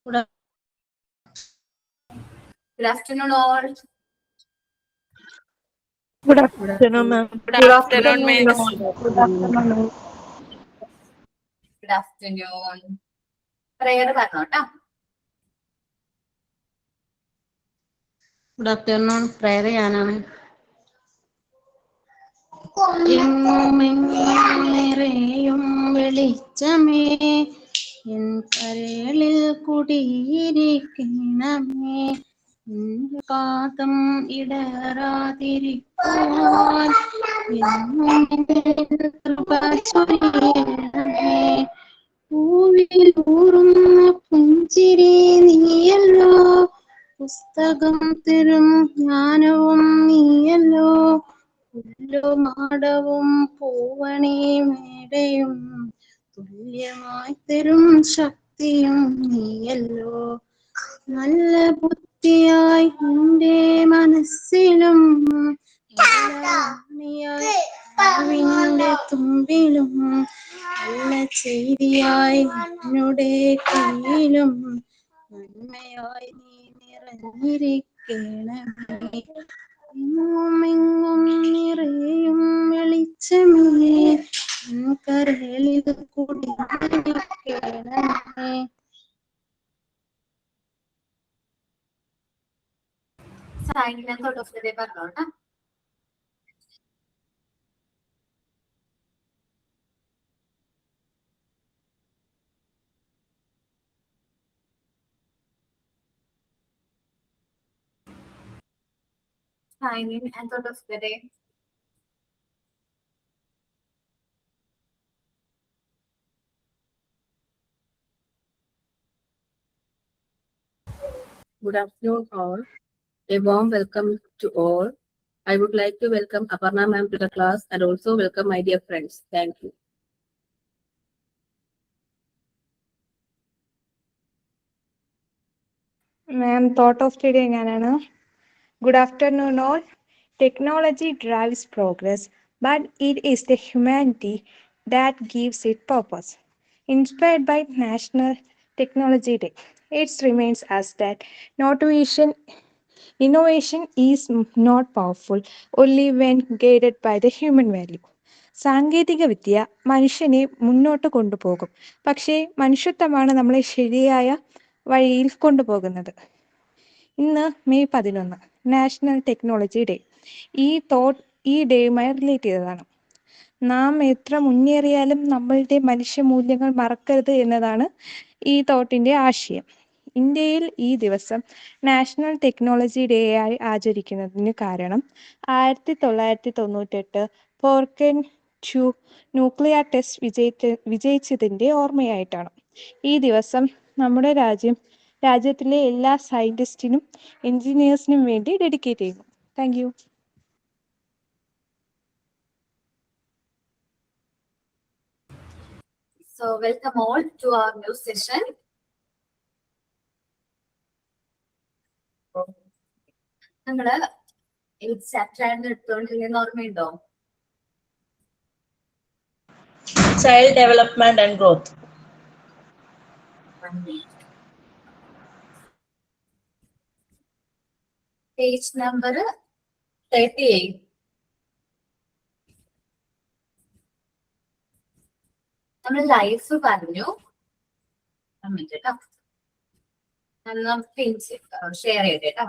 Good afternoon, all. Good afternoon, ma'am. Good afternoon, miss. Good afternoon. Good afternoon. Prayer പറഞ്ഞോട്ടാ. afternoon. Prayer ചെയ്യാനാണ്. എങ്ങുമെങ്ങും വെളിച്ചമേ N കരളിൽ കുടിയിരിക്കണമേ എന്റെ പാദം ഇടറാതിരിക്കുവാൻ എന്നും കൃപ ചൊരിയണമേ. പൂവിലൂറുന്ന പുഞ്ചിരി നീയല്ലോ, പുസ്തകം തരും ജ്ഞാനവും നീയല്ലോ, മാടവും പൂവണി മേടയും തുല്യമായി തരും ശക്തിയും നീയല്ലോ. നല്ല ബുദ്ധിയായി എന്റെ മനസ്സിലും ിന്റെ തുമ്പിലും നല്ല ചെയ്തിയായി എന്നുടെ കയ്യിലും നന്മയായി നീ നിറഞ്ഞിരിക്കണമേ. എങ്ങുമെങ്ങും നിറയും വെളിച്ചമേ കരളിൽ കുടിയിരിക്കണമേ. പറഞ്ഞോട്ടാ. Signing and thought of the day. Good afternoon, all. A warm welcome to all. I would like to welcome Aparna ma'am to the class and also welcome my dear friends. Thank you. Ma'am, thought of today എങ്ങനെയാണ്? Good afternoon, all. Technology drives progress, but it is the humanity that gives it purpose. Inspired by National Technology Day, it remains as that innovation is not powerful only when guided by the human value. സാങ്കേതിക വിദ്യ മനുഷ്യനെ മുന്നോട്ട് കൊണ്ടുപോകും, പക്ഷേ മനുഷ്യത്വമാണ് നമ്മളെ ശരിയായ വഴിയിൽ കൊണ്ടുപോകുന്നത്. ഇന്ന് മെയ് 11 നാഷണൽ ടെക്നോളജി ഡേ. ഈ ഡേയുമായി റിലേറ്റ് ചെയ്തതാണ്. നാം എത്ര മുന്നേറിയാലും നമ്മളുടെ മനുഷ്യമൂല്യങ്ങൾ മറക്കരുത് എന്നതാണ് ഈ തോട്ടിൻ്റെ ആശയം. ഇന്ത്യയിൽ ഈ ദിവസം നാഷണൽ ടെക്നോളജി ഡേ ആയി ആചരിക്കുന്നതിന് കാരണം 1998 പോർക്കൻ 2 ന്യൂക്ലിയർ ടെസ്റ്റ് വിജയിച്ചതിൻ്റെ ഓർമ്മയായിട്ടാണ്. ഈ ദിവസം നമ്മുടെ രാജ്യത്തിലെ എല്ലാ സയൻറ്റിസ്റ്റിനും എൻജിനീയേഴ്സിനും വേണ്ടി ഡെഡിക്കേറ്റ് ചെയ്യുന്നു. Thank you. So welcome all to our new session. നമ്മള് ചാപ്റ്ററായിരുന്നു എടുത്തുകൊണ്ടിരിക്കുന്ന ഓർമ്മയുണ്ടോ? Child development and growth. Page number 38. നമ്മൾ ലൈഫ് പറഞ്ഞു. ഷെയർ ചെയ്തേട്ടാ.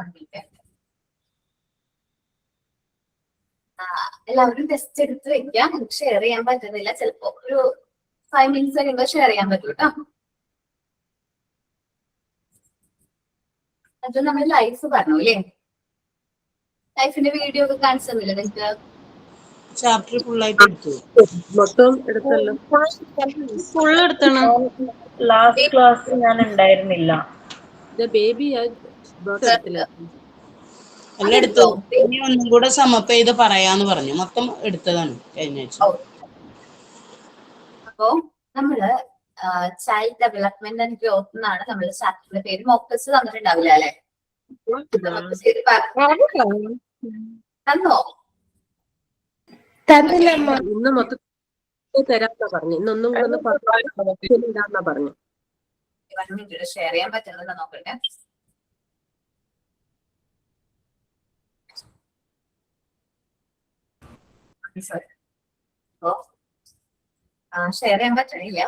എല്ലാവരും ടെസ്റ്റ് എടുത്ത് വെക്കാം. നമുക്ക് ഷെയർ ചെയ്യാൻ പറ്റുന്നില്ല, ചിലപ്പോ ഒരു 5 minutes കഴിയുമ്പോൾ ഷെയർ ചെയ്യാൻ പറ്റും കേട്ടോ. അത് നമ്മൾ ലൈഫ് പറഞ്ഞു അല്ലേ? ലൈഫിന്റെ വീഡിയോ ഒക്കെ കാണിച്ചു തന്നില്ല നിങ്ങൾക്ക്? ചാപ്റ്റർ ഫുള്ളായിട്ട് എടുത്തു. മൊത്തം എടുത്തല്ലോ. ഫുൾ എടുത്തണം. ലാസ്റ്റ് ക്ലാസ് ഞാൻ ഉണ്ടായിരുന്നില്ല. ബേബി എടുത്തില്ല. എല്ലാം എടുത്തു. ഇനി ഒന്നും കൂടെ സമപ്പ് ചെയ്ത് പറയാന്ന് പറഞ്ഞു. മൊത്തം എടുത്തതാണ് കഴിഞ്ഞ ആഴ്ച. അപ്പോ നമ്മള് ചൈൽഡ് ഡെവലപ്മെന്റ് ആൻഡ് ഗ്രോത്ത് എന്നാണ് നമ്മുടെ ചാപ്റ്ററിന്റെ പേര്. മോക്കസ് തന്നിട്ടുണ്ടാവില്ല അല്ലെ? തന്നോ? ഇന്ന് മൊത്തം തരാന്നാ പറഞ്ഞു. ഇന്നൊന്നും കൂടെ പറഞ്ഞു. 1 മിനിറ്റ് ഷെയർ ചെയ്യാൻ പറ്റുന്നത് നോക്കട്ടെ. ഷെയർ ചെയ്യാൻ പറ്റണില്ല.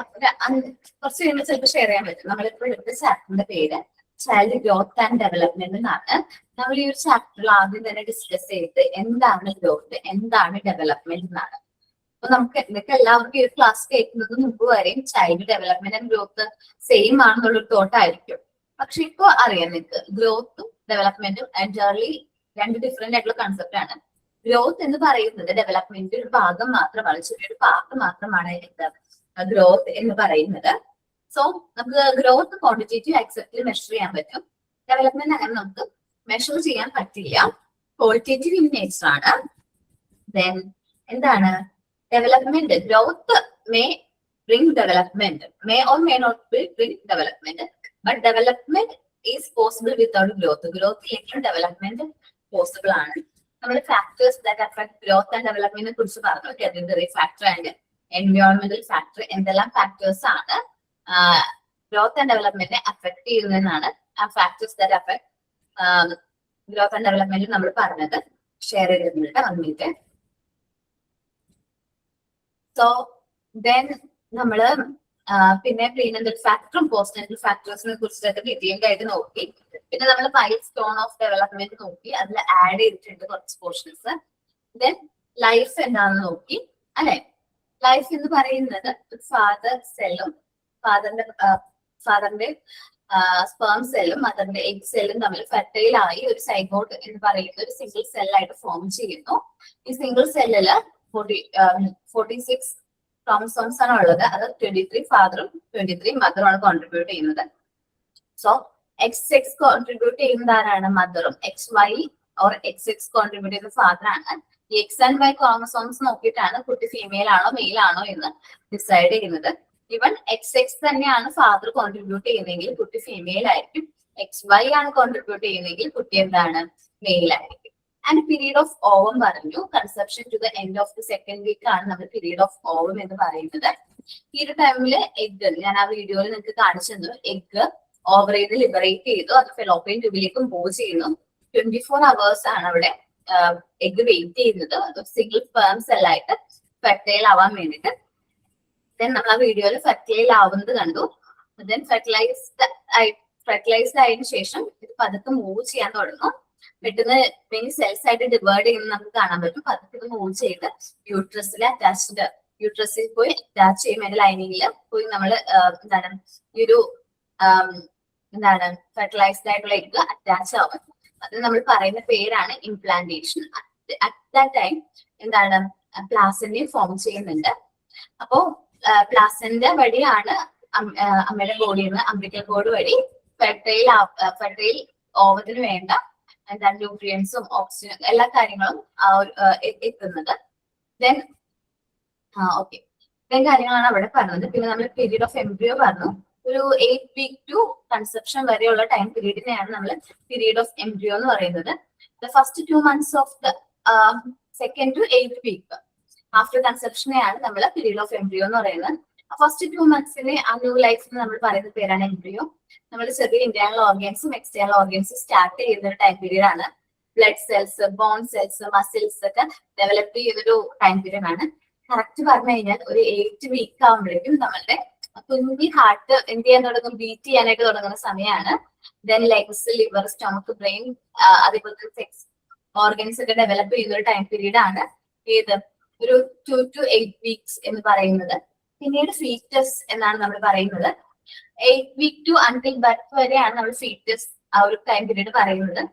കുറച്ച് കഴിയുമ്പോൾ ചിലപ്പോൾ ഷെയർ ചെയ്യാൻ പറ്റും. നമ്മളിപ്പോൾ എടുത്ത ചാപ്റ്ററിന്റെ പേര് ചൈൽഡ് ഗ്രോത്ത് ആൻഡ് ഡെവലപ്മെന്റ് എന്നാണ്. നമ്മൾ ഈ ഒരു ചാപ്റ്ററിൽ ആദ്യം തന്നെ ഡിസ്കസ് ചെയ്ത് എന്താണ് ഗ്രോത്ത്, എന്താണ് ഡെവലപ്മെന്റ് എന്നാണ്. അപ്പൊ നിങ്ങൾക്ക് എല്ലാവർക്കും ഈ ഒരു ക്ലാസ് കേൾക്കുന്നത് മുമ്പ് വരെയും child development and growth same ആണെന്നുള്ളൊരു തോട്ടായിരിക്കും. പക്ഷെ ഇപ്പൊ അറിയാം നിങ്ങൾക്ക് ഗ്രോത്തും ഡെവലപ്മെന്റും എൻറ്റയർലി 2 ഡിഫറെന്റ് ആയിട്ടുള്ള കൺസെപ്റ്റ് ആണ്. ഗ്രോത്ത് എന്ന് പറയുന്നത് ഡെവലപ്മെന്റിന്റെ ഒരു ഭാഗം മാത്രമാണ്, ചെറിയൊരു പാർട്ട് മാത്രമാണ് ഗ്രോത്ത് എന്ന് പറയുന്നത്. സോ നമുക്ക് ഗ്രോത്ത് ക്വാണ്ടിറ്റേറ്റീവ് ആസ്പെക്റ്റിൽ മെഷർ ചെയ്യാൻ പറ്റും. ഡെവലപ്മെന്റ് അങ്ങനെ നമുക്ക് മെഷർ ചെയ്യാൻ പറ്റില്ല, ക്വാളിറ്റേറ്റീവ് ഇൻ നേച്ചർ ആണ്. ദെൻ എന്താണ് development? Growth may bring development, may or may not bring development, but development is possible without growth. Growth ഇല്ലെങ്കിലും ഡെവലപ്മെന്റ് പോസിബിൾ ആണ്. നമ്മൾ factors that affect growth and ഡെവലപ്മെന്റിനെ കുറിച്ച് പറഞ്ഞു. ടെറിട്ടറി ഫാക്ടർ ആൻഡ് എൻവയോൺമെന്റൽ factor, എന്തെല്ലാം ഫാക്ടേഴ്സ് ആണ് ഗ്രോത്ത് ആൻഡ് ഡെവലപ്മെന്റിനെ അഫക്ട് ചെയ്യുന്നതെന്നാണ് ആ factors that affect growth and development നമ്മൾ പറഞ്ഞത്. ഷെയർ ചെയ്തിട്ടുണ്ട് 1 മിനിറ്റ്. സോ ദെൻ നമ്മള് പിന്നെ പ്രീനന്റൽ ഫാക്ടറും പോസ്റ്റ്നന്റൽ ഫാക്ടേഴ്സിനെ കുറിച്ചിട്ടൊക്കെ ഡീറ്റെയിൽഡ് ആയിട്ട് നോക്കി. പിന്നെ നമ്മൾ മൈൽ സ്റ്റോൺ ഓഫ് ഡെവലപ്മെന്റ് നോക്കി, അതിൽ ആഡ് ചെയ്തിട്ടുണ്ട് കുറച്ച് പോർഷൻസ്. ദെൻ ലൈഫ് എന്താണെന്ന് നോക്കി അല്ലെ. ലൈഫ് എന്ന് പറയുന്നത് ഫാദർ സെല്ലും ഫാദറിന്റെ സ്പേം സെല്ലും മദറിന്റെ എഗ് സെല്ലും തമ്മിൽ ഫെർട്ടൈൽ ആയി ഒരു സൈഗോട്ട് എന്ന് പറയുന്ന ഒരു സിംഗിൾ സെല്ലായിട്ട് ഫോം ചെയ്യുന്നു. ഈ സിംഗിൾ സെല്ലില് 46 ക്രോമസോംസ് ആണ് ഉള്ളത്. അത് 23 ഫാദറും 23 മദറും ആണ് കോൺട്രിബ്യൂട്ട് ചെയ്യുന്നത്. സോ XX കോൺട്രിബ്യൂട്ട് ചെയ്യുന്നത് ആരാണ്? മദറും. XY ഓർ XX കോൺട്രിബ്യൂട്ട് ചെയ്യുന്നത് ഫാദർ ആണ്. ഈ X ആൻഡ് Y ക്രോമസോംസ് നോക്കിയിട്ടാണ് കുട്ടി ഫീമെയിൽ ആണോ മെയിൽ ആണോ എന്ന് ഡിസൈഡ് ചെയ്യുന്നത്. ഇവൻ XX തന്നെയാണ് ഫാദർ കോൺട്രിബ്യൂട്ട് ചെയ്യുന്നതെങ്കിൽ കുട്ടി ഫീമെയിൽ ആയിരിക്കും. XY ആണ് കോൺട്രിബ്യൂട്ട് ചെയ്യുന്നതെങ്കിൽ കുട്ടി എന്താണ്? മെയിൽ ആയിരിക്കും. ആൻഡ് പീരീഡ് ഓഫ് ഓവം പറഞ്ഞു. Conception to the end of the 2nd week ആണ് നമ്മൾ പീരീഡ് ഓഫ് ഓവം എന്ന് പറയുന്നത്. ഈ ഒരു ടൈമില് എഗ്, ഞാൻ ആ വീഡിയോയിൽ നിങ്ങൾക്ക് കാണിച്ചു തന്നു, എഗ് ഓവറിൽ നിന്ന് ലിബറേറ്റ് ചെയ്തു, അത് ഫെലോപ്പിയൻ ട്യൂബിലേക്ക് മൂവ് ചെയ്യുന്നു. 24 hours ആണ് അവിടെ എഗ് വെയിറ്റ് ചെയ്യുന്നത് സിംഗിൾ സ്പേം സെല്ലായിട്ട് ഫെർട്ടൈൽ ആവാൻ വേണ്ടിയിട്ട്. ദെൻ നമ്മൾ ആ വീഡിയോയിൽ ഫെർട്ടൈൽ ആവുന്നത് കണ്ടു. ദെൻ ഫെർട്ടിലൈസ്ഡ് ആയതിനു ശേഷം ഇത് പതുക്കെ മൂവ് ചെയ്യാൻ തുടങ്ങും. പെട്ടെന്ന് മെനി സെൽസ് ആയിട്ട് ഡിവൈഡ് ചെയ്യുന്നത് നമുക്ക് കാണാൻ പറ്റും. പതുക്കെ ഇത് മൂവ് ചെയ്ത് യൂട്രസിൽ പോയി അറ്റാച്ച് ചെയ്യും. അതിന്റെ ലൈനിങ്ങിൽ പോയി നമ്മൾ എന്താണ് ഈ ഒരു ഫെർട്ടിലൈസ്ഡ് ആയിട്ടുള്ള എഗ് അറ്റാച്ച് ആവും. അത് നമ്മൾ പറയുന്ന പേരാണ് ഇംപ്ലാന്റേഷൻ. അറ്റ് ദാറ്റ് ടൈം എന്താണ് പ്ലാസന്റയും ഫോം ചെയ്യുന്നുണ്ട്. അപ്പോ പ്ലാസന്റ വഴിയാണ് അമ്മയുടെ ബോഡിയിൽ നിന്ന് അംബിക്കൽ കോഡ് വഴി ഫെർട്ടൈൽ ഓവത്തിന് വേണ്ട എന്താണ് ന്യൂട്രിയൻസും ഓക്സിജനും എല്ലാ കാര്യങ്ങളും എത്തുന്നത്. ദെൻ ഓക്കെ, ഇത്രയും കാര്യങ്ങളാണ് അവിടെ പറഞ്ഞത്. പിന്നെ നമ്മൾ പീരീഡ് ഓഫ് എംബ്രിയോ പറഞ്ഞു. ഒരു 8 week ടു കൺസെപ്ഷൻ വരെയുള്ള ടൈം പീരീഡിനെയാണ് നമ്മൾ പീരീഡ് ഓഫ് എംബ്രിയോ എന്ന് പറയുന്നത്. The first 2 months of the 2nd to 8th week after കൺസെപ്ഷനെയാണ് നമ്മൾ പീരീഡ് ഓഫ് എംബ്രിയോ എന്ന് പറയുന്നത്. ഫസ്റ്റ് 2 monthsനെ ആ ന്യൂ ലൈഫിന് നമ്മൾ പറയുന്ന പേരാണ് എംബ്രിയോ. നമ്മൾ ചെറിയ ഇന്റേണൽ ഓർഗൻസും എക്സ്റ്റേണൽ ഓർഗൻസും സ്റ്റാർട്ട് ചെയ്യുന്ന ഒരു ടൈം പീരീഡ് ആണ്. Blood cells, bone cells, muscles ഒക്കെ ഡെവലപ്പ് ചെയ്യുന്നൊരു ടൈം പീരീഡ് ആണ്. കറക്റ്റ് പറഞ്ഞു കഴിഞ്ഞാൽ ഒരു 8 week ആകുമ്പോഴേക്കും നമ്മളുടെ കുഞ്ഞി ഹാർട്ട് എന്ത് ചെയ്യാൻ തുടങ്ങും? ബീറ്റ് ചെയ്യാനായിട്ട് തുടങ്ങുന്ന സമയമാണ്. Then legs, liver, stomach, brain അതേപോലെ സെക്സ് ഓർഗൻസ് ഒക്കെ ഡെവലപ്പ് ചെയ്യുന്ന ഒരു ടൈം പീരീഡ് ആണ് ഏത് ഒരു 2 to 8 weeks എന്ന് പറയുന്നത്. പിന്നീട് ഫീറ്റസ് എന്നാണ് നമ്മൾ പറയുന്നത്. 8 week to until birth വരെയാണ് നമ്മൾ ഫീറ്റസ് ആ ഒരു ടൈം പീരീഡ് പറയുന്നത്.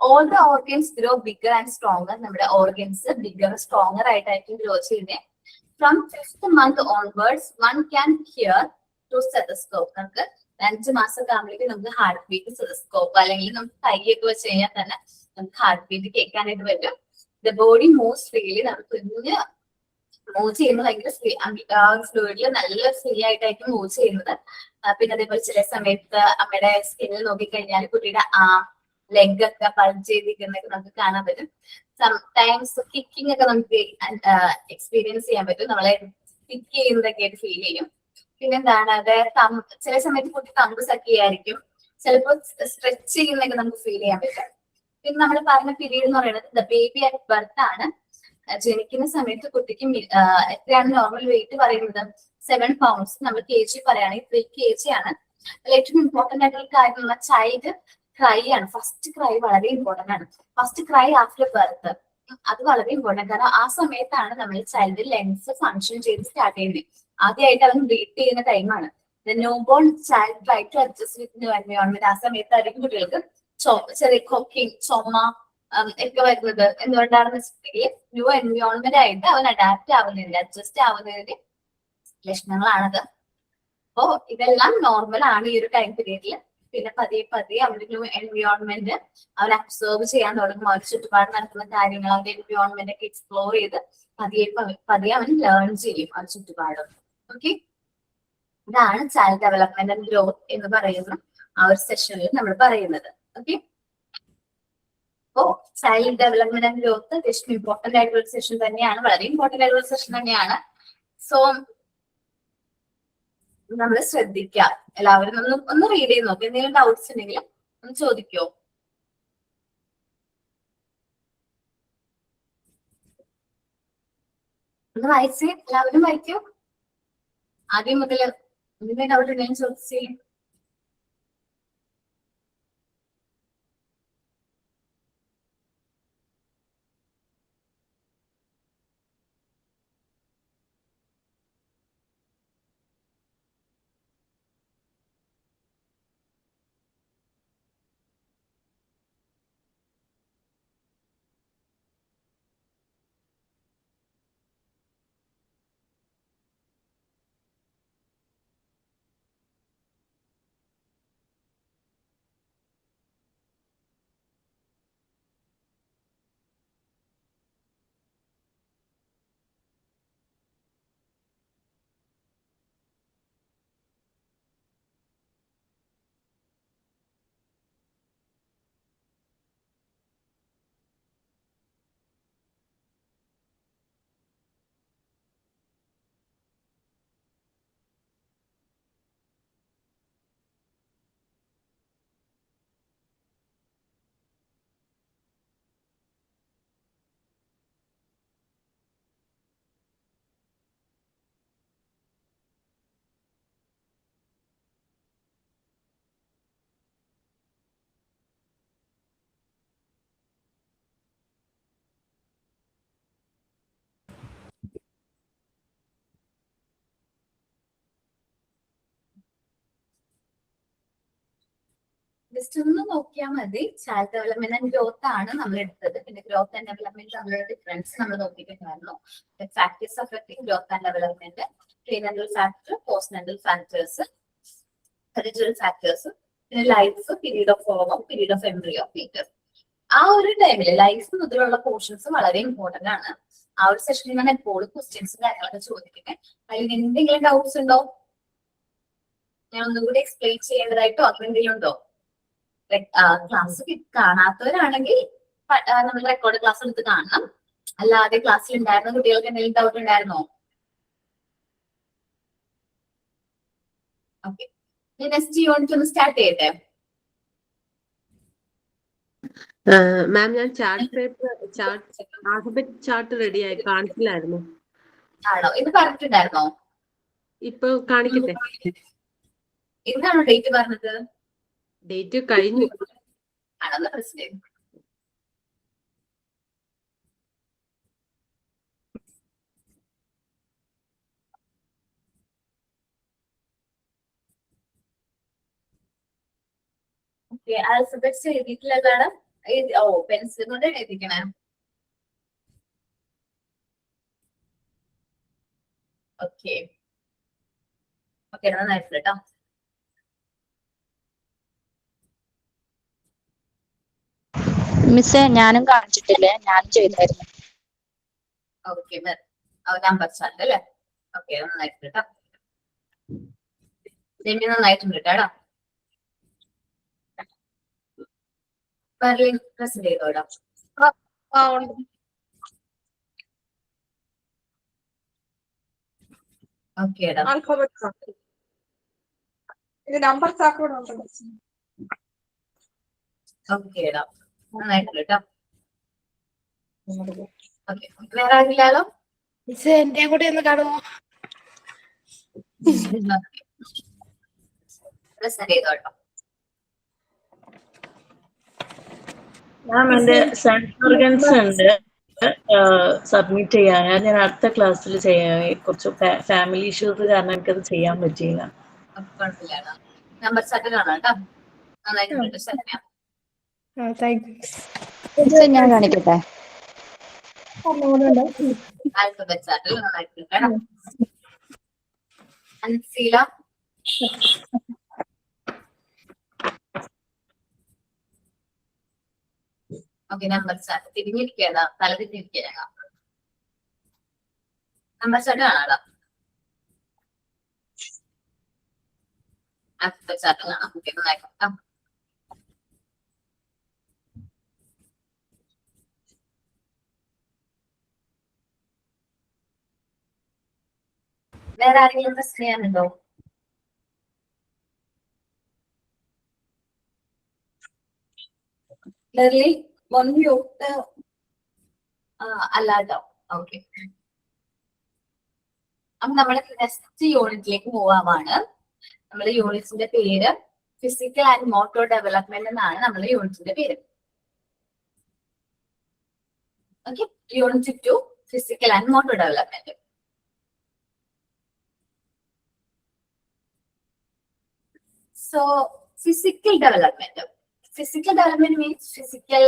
All the organs grow bigger and stronger. നമ്മുടെ ഓർഗൻസ് ബിഗർ സ്ട്രോങ്ങർ ആയിട്ടായിരിക്കും ഗ്രോ ചെയ്യുന്നത്. From 5th month onwards, one can hear through stethoscope. നമുക്ക് 5 മാസം ആകുമ്പോഴേക്കും നമുക്ക് ഹാർട്ട് ബീറ്റ് സ്റ്റെതസ്കോപ്പ് അല്ലെങ്കിൽ നമുക്ക് കൈയൊക്കെ വെച്ച് കഴിഞ്ഞാൽ തന്നെ നമുക്ക് ഹാർട്ട് ബീറ്റ് കേൾക്കാനായിട്ട് പറ്റും. The body moves freely. നമുക്ക് കുഞ്ഞ് മൂവ് ചെയ്യുന്നത് ഭയങ്കര ഫ്ലൂയിഡില് നല്ല ഫ്രീ ആയിട്ടായിരിക്കും മൂവ് ചെയ്യുന്നത്. പിന്നെ അതേപോലെ ചില സമയത്ത് അമ്മയുടെ സ്കിന്നിൽ നോക്കിക്കഴിഞ്ഞാൽ കുട്ടിയുടെ ലെഗ് ഒക്കെ പൾജ് ചെയ്തിരിക്കുന്നതൊക്കെ നമുക്ക് കാണാൻ പറ്റും. സംടൈംസ് കിക്കിംഗ് ഒക്കെ നമുക്ക് എക്സ്പീരിയൻസ് ചെയ്യാൻ പറ്റും. നമ്മളെ കിക്ക് ചെയ്യുന്നതൊക്കെ ആയിട്ട് ഫീൽ ചെയ്യും. പിന്നെന്താണ് ചില സമയത്ത് കുട്ടി തമ്പ് സക്കിയായിരിക്കും, ചിലപ്പോൾ സ്ട്രെച്ച് ചെയ്യുന്നതൊക്കെ നമുക്ക് ഫീൽ ചെയ്യാൻ പറ്റും. പിന്നെ നമ്മൾ പറഞ്ഞ പീരീഡ് എന്ന് പറയുന്നത് ബേബി അറ്റ് ബർത്ത് ആണ്. ജനിക്കുന്ന സമയത്ത് കുട്ടിക്ക് എത്രയാണ് നോർമൽ വെയിറ്റ് പറയുന്നത്? 7 pounds. നമ്മൾ kg പറയുകയാണെങ്കിൽ 3 kg ആണ്. ഏറ്റവും ഇമ്പോർട്ടന്റ് ആയിട്ടുള്ള കാര്യം ചൈൽഡ് ക്രൈ ആണ്. ഫസ്റ്റ് ക്രൈ വളരെ ഇമ്പോർട്ടന്റ് ആണ്. ഫസ്റ്റ് ക്രൈ ആഫ്റ്റർ ബർത്ത് അത് വളരെ ഇമ്പോർട്ടന്റ്, കാരണം ആ സമയത്താണ് നമ്മൾ ചൈൽഡ് ലെൻസ് ഫങ്ഷൻ ചെയ്ത് സ്റ്റാർട്ട് ചെയ്യുന്നത്. ആദ്യമായിട്ട് അവൻ ബ്രീത്ത് ചെയ്യുന്ന ടൈമാണ്. New born child try to adjust with new environment. ആ സമയത്തായിരിക്കും കുട്ടികൾക്ക് ചെറിയ കൊക്കിങ്, ചുമ ഒക്കെ വരുന്നത്. എന്തുകൊണ്ടാണെന്ന് വെച്ചിട്ടുണ്ടെങ്കിൽ ന്യൂ എൻവയോൺമെന്റ് ആയിട്ട് അവൻ അഡാപ്റ്റ് ആവുന്നതിന്റെ, അഡ്ജസ്റ്റ് ആവുന്നതിന്റെ ലക്ഷണങ്ങളാണത്. അപ്പോ ഇതെല്ലാം നോർമൽ ആണ് ഈ ഒരു ടൈം പീരീഡിൽ. പിന്നെ പതിയെ അവന്റെ ന്യൂ എൻവയോൺമെന്റ് അവൻ അബ്സർവ് ചെയ്യാൻ തുടങ്ങും. അവരുടെ ചുറ്റുപാട് നടക്കുന്ന കാര്യങ്ങൾ, അവന്റെ എൻവയോൺമെന്റ് ഒക്കെ എക്സ്പ്ലോർ ചെയ്ത് പതിയെ അവൻ ലേൺ ചെയ്യും ആ ചുറ്റുപാട്. ഓക്കെ, ഇതാണ് ചൈൽഡ് ഡെവലപ്മെന്റ് ആൻഡ് ഗ്രോത്ത് എന്ന് പറയുന്ന ആ ഒരു സെഷനിൽ നമ്മൾ പറയുന്നത്. ഓക്കെ, അപ്പോ ചൈൽഡ് ഡെവലപ്മെന്റ് ആൻഡ് ഗ്രോത്ത് ഏറ്റവും ഇമ്പോർട്ടന്റ് ആയിട്ടുള്ള സെഷൻ തന്നെയാണ്, വളരെ ഇമ്പോർട്ടന്റ് ആയിട്ടുള്ള സെഷൻ തന്നെയാണ്. സോ നമ്മൾ ശ്രദ്ധിക്കുക. എല്ലാവരും ഒന്ന് റീഡ് ചെയ്ത് നോക്കുക. എന്തെങ്കിലും ഡൗട്ട്സ് ഉണ്ടെങ്കിൽ ഒന്ന് ചോദിക്കോ. ഒന്ന് വായിച്ചേ, എല്ലാവരും വായിക്കോ. ആദ്യം മുതൽ എന്തെങ്കിലും ഡൗട്ട് ഉണ്ടെങ്കിൽ ചോദിച്ചേ. ജസ്റ്റ് ഒന്ന് നോക്കിയാൽ മതി. ചൈൽഡ് ഡെവലപ്മെന്റ് ആൻഡ് ഗ്രോത്ത് ആണ് നമ്മൾ എടുത്തത്. പിന്നെ ഗ്രോത്ത് ആൻഡ് ഡെവലപ്മെന്റ് തമ്മിലുള്ള ഡിഫറൻസ് നമ്മൾ നോക്കിയിട്ടുണ്ടായിരുന്നു. Factors affecting growth and development, prenatal factor, postnatal factors, ritual factors, പിന്നെ life, period of ovum, period of embryo, foetus. ആ ഒരു ടൈമിൽ ലൈഫ് മുതലുള്ള പോർഷൻസ് വളരെ ഇമ്പോർട്ടന്റ് ആണ്. ആ ഒരു സെഷനിൽ ഞാൻ എപ്പോഴും ക്വസ്റ്റ്യൻസും കാര്യങ്ങളൊക്കെ ചോദിക്കുന്നത്. അതിൽ എന്തെങ്കിലും ഡൗട്ട്സ് ഉണ്ടോ? ഞാൻ ഒന്നുകൂടി എക്സ്പ്ലെയിൻ ചെയ്യേണ്ടതായിട്ടോ അങ്ങനെ എന്തെങ്കിലും ഉണ്ടോ? ക്ലാസ് കാണാത്തവരാണെങ്കിൽ നമ്മൾ റെക്കോർഡ് ക്ലാസ് എടുത്ത് കാണണം. അല്ലാതെ ക്ലാസ്സിൽ ഉണ്ടായിരുന്ന കുട്ടികൾക്ക് എന്തെങ്കിലും ഡൗട്ട് ഉണ്ടായിരുന്നോ? ഓക്കെ, നെക്സ്റ്റ് യൂണിറ്റ് ഒന്ന് സ്റ്റാർട്ട് ചെയ്യട്ടെ. മാം, ഞാൻ ആൽഫബറ്റ് ചാർട്ട് റെഡി ആയി കാണിച്ചില്ലായിരുന്നു. ആണോ? ഇത് പറഞ്ഞിട്ടുണ്ടായിരുന്നോ? ഇപ്പൊ കാണിക്കട്ടെ. ഇന്നാണോ ഡേറ്റ് പറഞ്ഞത്? ഡേറ്റ് കഴിഞ്ഞു. ആണോ? പ്രശ്നം. ഓക്കെ, ആൽഫബറ്റ്സ് എഴുതിയിട്ടുള്ളതാണ്. ഓ, പെൻസിൽ കൊണ്ട് എഴുതിക്കണേ. ഓക്കെ ഓക്കെ, നന്നായിട്ടുണ്ട് കേട്ടോ. മിസ്സേ, ഞാനും കാണിച്ചിട്ടില്ലേ, ഞാനും ചെയ്തായിരുന്നു. ഓക്കെ, നമ്പർ ചാർട്ട് അല്ലേ? ഓക്കെ, നന്നായിട്ടുണ്ട് കേട്ടോ. രമ്യ നന്നായിട്ടുണ്ട് കേട്ടോ. പ്രസന്റ് ചെയ്തോടാ. ഓക്കെ, ഓക്കെ നന്നായിട്ടുണ്ട് കേട്ടോ. ഓക്കെ, വേറെ ആരില്ലാലോ? മിസ് എന്റെ കൂടെ ഒന്ന് കാണുമോ? പ്രസന്റ് ചെയ്തോട്ടോ. മാം എന്റെ സെൻസ് ഓർഗൻസ് ഉണ്ട് സബ്മിറ്റ് ചെയ്യാൻ. ഞാൻ അടുത്ത ക്ലാസ്സിൽ ചെയ്യാം. കുറച്ച് ഫാമിലി ഇഷ്യൂസ് കാരണം എനിക്കത് ചെയ്യാൻ പറ്റിയില്ല. കുഴപ്പമില്ല, നമ്പർ സെറ്റ് കാണാം കേട്ടോ. നന്നായിട്ടുണ്ട് ശരണ്യ. മിസ്സേ ഞാൻ കാണിക്കട്ടെ? ആൽഫബറ്റ് ചാർട്ടിൽ നന്നായിട്ടുണ്ട് കേട്ടോ. അൻസീല ഓക്കെ, നമ്പർ ചാർട്ട് തിരിഞ്ഞിരിക്കുകയാണ്, തല തിരിഞ്ഞിരിക്കുകയാണ്. നമ്പർ ചാർട്ട് കാണാം. ആൽഫബറ്റ് ചാർട്ട് കാണാം. ഓക്കെ, നന്നായിട്ടോ. വേറെ ആരെങ്കിലും പ്രശ്നം ചെയ്യാനുണ്ടോ? ക്ലിയർലി മ്യൂട്ട് അല്ലാട്ടോ. ഓക്കെ, അപ്പൊ നമ്മള് നെക്സ്റ്റ് യൂണിറ്റിലേക്ക് പോവാമാണ്. നമ്മുടെ യൂണിറ്റിന്റെ പേര് ഫിസിക്കൽ ആൻഡ് മോട്ടോർ ഡെവലപ്മെന്റ് എന്നാണ് നമ്മുടെ യൂണിറ്റിന്റെ പേര്. Okay, unit 2 physical and motor development. So, physical development. Physical development means physical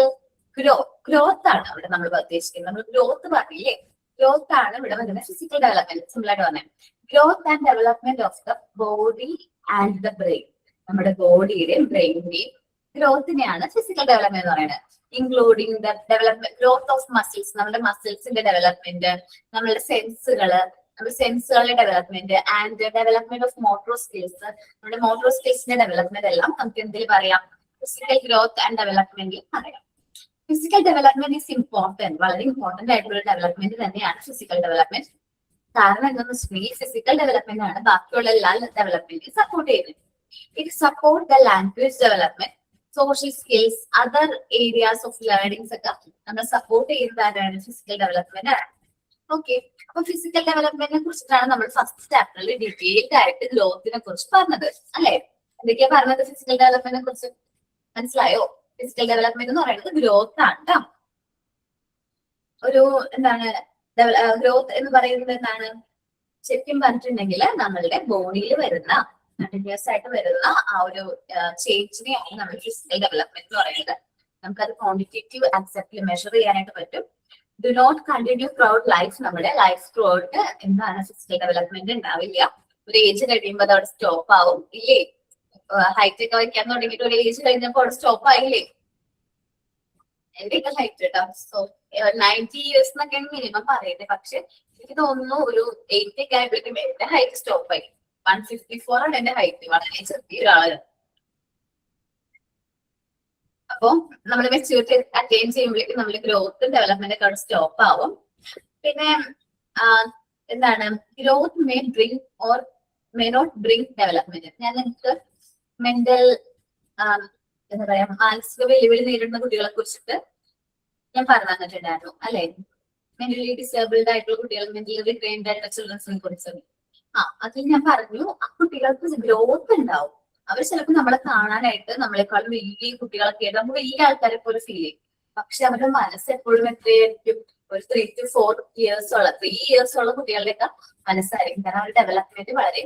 growth. Growth ആണ് അവിടെ നമ്മൾ ഉദ്ദേശിക്കുന്നത്. നമ്മൾ ഗ്രോത്ത് പറഞ്ഞില്ലേ, ഗ്രോത്ത് ആണ് ഇവിടെ വരുന്നത്. ഫിസിക്കൽ ഡെവലപ്മെന്റ് സിമ്പിൾ ആയിട്ട് പറഞ്ഞത് growth and development of the body and the brain. നമ്മുടെ ബോഡിയുടെയും ബ്രെയിനിന്റെയും ഗ്രോത്തിനെയാണ് ഫിസിക്കൽ ഡെവലപ്മെന്റ് എന്ന് പറയുന്നത്. Including the development growth of muscles, നമ്മുടെ മസിൽസിന്റെ ഡെവലപ്മെന്റ്, നമ്മുടെ സെൻസുകളുടെ development and development of motor skills. നമ്മുടെ മോട്ടോർ സ്കിൽസിന്റെ ഡെവലപ്മെന്റ് എല്ലാം നമുക്ക് എന്തിൽ പറയാം? ഫിസിക്കൽ ഗ്രോത്ത് ആൻഡ് ഡെവലപ്മെന്റിൽ പറയാം. ഫിസിക്കൽ ഡെവലപ്മെന്റ് ഈസ് ഇമ്പോർട്ടന്റ്, വളരെ ഇമ്പോർട്ടന്റ് ആയിട്ടുള്ള ഡെവലപ്മെന്റ് തന്നെയാണ് ഫിസിക്കൽ ഡെവലപ്മെന്റ്. കാരണം എന്താണെന്ന് വെച്ചിട്ടുണ്ടെങ്കിൽ ഫിസിക്കൽ ഡെവലപ്മെന്റ് ആണ് ബാക്കിയുള്ള എല്ലാ ഡെവലപ്മെന്റും സപ്പോർട്ട് ചെയ്യുന്നത്. It support the language development, social skills, other areas of learnings ഒക്കെ നമ്മൾ സപ്പോർട്ട് ചെയ്യുന്നതാണ് ഫിസിക്കൽ ഡെവലപ്മെന്റ് ആണ്. ഓക്കെ, അപ്പൊ ഫിസിക്കൽ ഡെവലപ്മെന്റിനെ കുറിച്ചിട്ടാണ് നമ്മൾ ഫസ്റ്റ് ചാപ്റ്ററിൽ ഡീറ്റെയിൽഡ് ആയിട്ട് ഗ്രോത്തിനെ കുറിച്ച് പറഞ്ഞത് അല്ലെ? എന്തൊക്കെയാ പറഞ്ഞത് ഫിസിക്കൽ ഡെവലപ്മെന്റിനെ കുറിച്ച്? മനസ്സിലായോ? ഫിസിക്കൽ ഡെവലപ്മെന്റ് എന്ന് പറയുന്നത് ഗ്രോത്ത് ആണ് കേട്ടോ. ഒരു എന്താണ് ഗ്രോത്ത് എന്ന് പറയുന്നത്? എന്താണ് ശരിക്കും പറഞ്ഞിട്ടുണ്ടെങ്കിൽ നമ്മളുടെ ബോഡിയിൽ വരുന്ന കണ്ടിന്യൂസ് ആയിട്ട് വരുന്ന ആ ഒരു ചേഞ്ചിനെയാണ് നമ്മൾ ഫിസിക്കൽ ഡെവലപ്മെന്റ് എന്ന് പറയുന്നത്. നമുക്കത് ക്വാണ്ടിറ്റേറ്റീവ് ആസ്പെക്റ്റിൽ മെഷർ ചെയ്യാനായിട്ട് പറ്റും. Do not continue throughout life. നമ്മുടെ ലൈഫ് ത്രൂഔട്ട് എന്താണ് ഫിസിക്കൽ ഡെവലപ്മെന്റ് ഉണ്ടാവില്ല. ഒരു ഏജ് കഴിയുമ്പോൾ അത് അവിടെ സ്റ്റോപ്പ് ആവും ഇല്ലേ? ഹൈറ്റ് ഒക്കെ വയ്ക്കാൻ തുടങ്ങിയിട്ട് ഒരു ഏജ് കഴിഞ്ഞപ്പോൾ അവിടെ സ്റ്റോപ്പ് ആയില്ലേ? എന്റെയൊക്കെ ഹൈറ്റ് കേട്ടോ. സോ 90 years എന്നൊക്കെയാണ് മിനിമം പറയുന്നത്. പക്ഷെ എനിക്ക് തോന്നുന്നു ഒരു 80 ഒക്കെ ആയപ്പോഴേക്കും എന്റെ ഹൈറ്റ് സ്റ്റോപ്പ് ആയി. 154 ആണ് എന്റെ ഹൈറ്റ്, വളരെ ചെറിയ ഒരാളാണ്. അപ്പൊ നമ്മൾ മെച്യൂരിറ്റി അറ്റൈൻ ചെയ്യുമ്പോഴേക്കും നമ്മൾ ഗ്രോത്തും ഡെവലപ്മെന്റ് ഒക്കെ സ്റ്റോപ്പ് ആവും. പിന്നെ എന്താണ് growth may bring or may not bring development. ഞാൻ നിങ്ങൾക്ക് മെന്റൽ എന്താ പറയാ മാനസിക വെല്ലുവിളി നേരിടുന്ന കുട്ടികളെ കുറിച്ചിട്ട് ഞാൻ പറഞ്ഞു തന്നിട്ടുണ്ടായിരുന്നു അല്ലെ? മെന്റലി ഡിസേബിൾഡ് ആയിട്ടുള്ള കുട്ടികൾ, മെന്റലി റിട്രെയിൻഡ് ആയിട്ടുള്ള ചിൽഡ്രൻസിനെ കുറിച്ച് അതിൽ ഞാൻ പറഞ്ഞു ആ കുട്ടികൾക്ക് ഗ്രോത്ത് ഉണ്ടാവും. അവർ ചിലപ്പോൾ നമ്മളെ കാണാനായിട്ട് നമ്മളെക്കാളും വലിയ കുട്ടികളൊക്കെ ആയിട്ട് നമുക്ക് വലിയ ആൾക്കാരെ പോലെ ഫീൽ ചെയ്യും. പക്ഷെ അവരുടെ മനസ്സ് എപ്പോഴും എത്രയായിരിക്കും? ഒരു 3 to 4 years ഉള്ള 3 years ഉള്ള കുട്ടികളുടെയൊക്കെ മനസ്സായിരിക്കും. കാരണം അവരുടെ ഡെവലപ്മെന്റ് വളരെ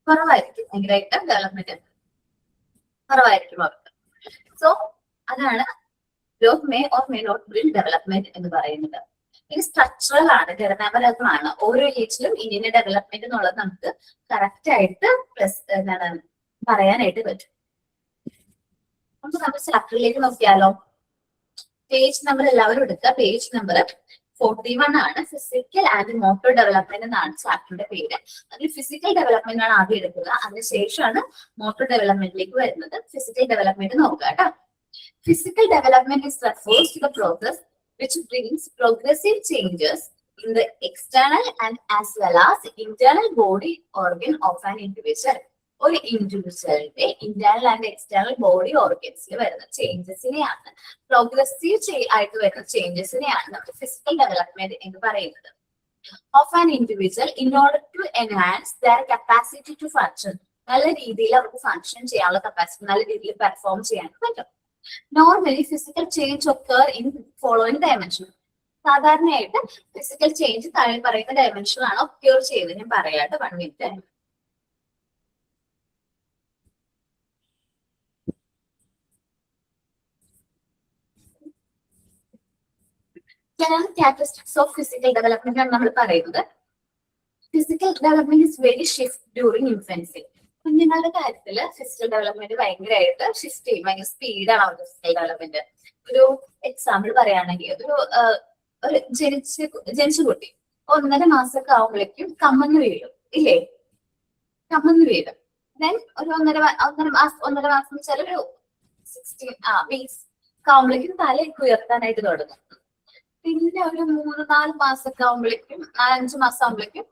കുറവായിരിക്കും. ഭയങ്കരമായിട്ട് ഡെവലപ്മെന്റ് കുറവായിരിക്കും അവർക്ക്. സോ അതാണ് growth may or may not bring development എന്ന് പറയുന്നത്. ഇത് സ്ട്രക്ചറൽ ആണ്, ഘടനാപരമാണ്. ഓരോ ഏജിലും ഇന്ത്യൻ ഡെവലപ്മെന്റ് എന്നുള്ളത് നമുക്ക് കറക്റ്റ് ആയിട്ട് എന്താണ് പറയാനായിട്ട് പറ്റും. നമുക്ക് നമ്മുടെ ചാപ്റ്ററിലേക്ക് നോക്കിയാലോ? പേജ് നമ്പർ എല്ലാവരും എടുക്കുക. പേജ് നമ്പർ 41 ആണ്. ഫിസിക്കൽ ആൻഡ് മോട്ടോർ ഡെവലപ്മെന്റ് എന്നാണ് ചാപ്റ്ററിന്റെ പേര്. അതിൽ ഫിസിക്കൽ ഡെവലപ്മെന്റ് ആണ് ആദ്യം എടുക്കുക, അതിനുശേഷമാണ് മോട്ടോർ ഡെവലപ്മെന്റിലേക്ക് വരുന്നത്. ഫിസിക്കൽ ഡെവലപ്മെന്റ് നോക്കുക കേട്ടോ. Physical development is refers to the process which brings progressive changes in the external and as well as internal body organ of an individual. ഒരു ഇൻഡിവിജ്വലിന്റെ ഇന്റേണൽ ആൻഡ് എക്സ്റ്റേണൽ ബോഡി ഓർഗൻസിൽ വരുന്ന ചേഞ്ചസിനെയാണ്, progressive ആയിട്ട് വരുന്ന ചേഞ്ചസിനെയാണ് നമ്മൾ physical development എന്ന് പറയുന്നത്. Of an individual in order to enhance their capacity to function, നല്ല രീതിയിൽ അവർക്ക് ഫങ്ഷൻ ചെയ്യാനുള്ള കപ്പാസിറ്റി, നല്ല രീതിയിൽ പെർഫോം ചെയ്യാൻ പറ്റും. Normally physical change occur in following dimension, സാധാരണയായിട്ട് ഫിസിക്കൽ ചേഞ്ച് താഴെ പറയുന്ന ഡയമെൻഷനിലാണ് ഒക്യൂർ ചെയ്യുന്നത്. ഞാൻ പറയാട്ട് 1 minute. General characteristics of physical development ആണ് നമ്മൾ പറയുന്നത്. Physical development is very shift during infancy. കുഞ്ഞുങ്ങളുടെ കാര്യത്തിൽ ഫിസിക്കൽ ഡെവലപ്മെന്റ് ഭയങ്കരമായിട്ട് ഷിഫ്റ്റ് ചെയ്യും, ഭയങ്കര സ്പീഡാണ് അവരുടെ ഫിസിക്കൽ ഡെവലപ്മെന്റ്. ഒരു എക്സാമ്പിൾ പറയുകയാണെങ്കിൽ ഒരു ജനിച്ച കുട്ടി 1.5 മാസമൊക്കെ ആവുമ്പോഴേക്കും കമ്മന്ന് വീഴും, ഇല്ലേ? കമ്മന്ന് വീഴും. ദെൻ ഒരു ഒന്നര മാസം വെച്ചാൽ ഒരു 16 വീക്സ് ആവുമ്പോഴേക്കും തലയൊക്കെ ഉയർത്താനായിട്ട് തുടങ്ങും. പിന്നെ ഒരു 3-4 മാസമൊക്കെ ആവുമ്പോഴേക്കും, 4-5 മാസം ആവുമ്പോഴേക്കും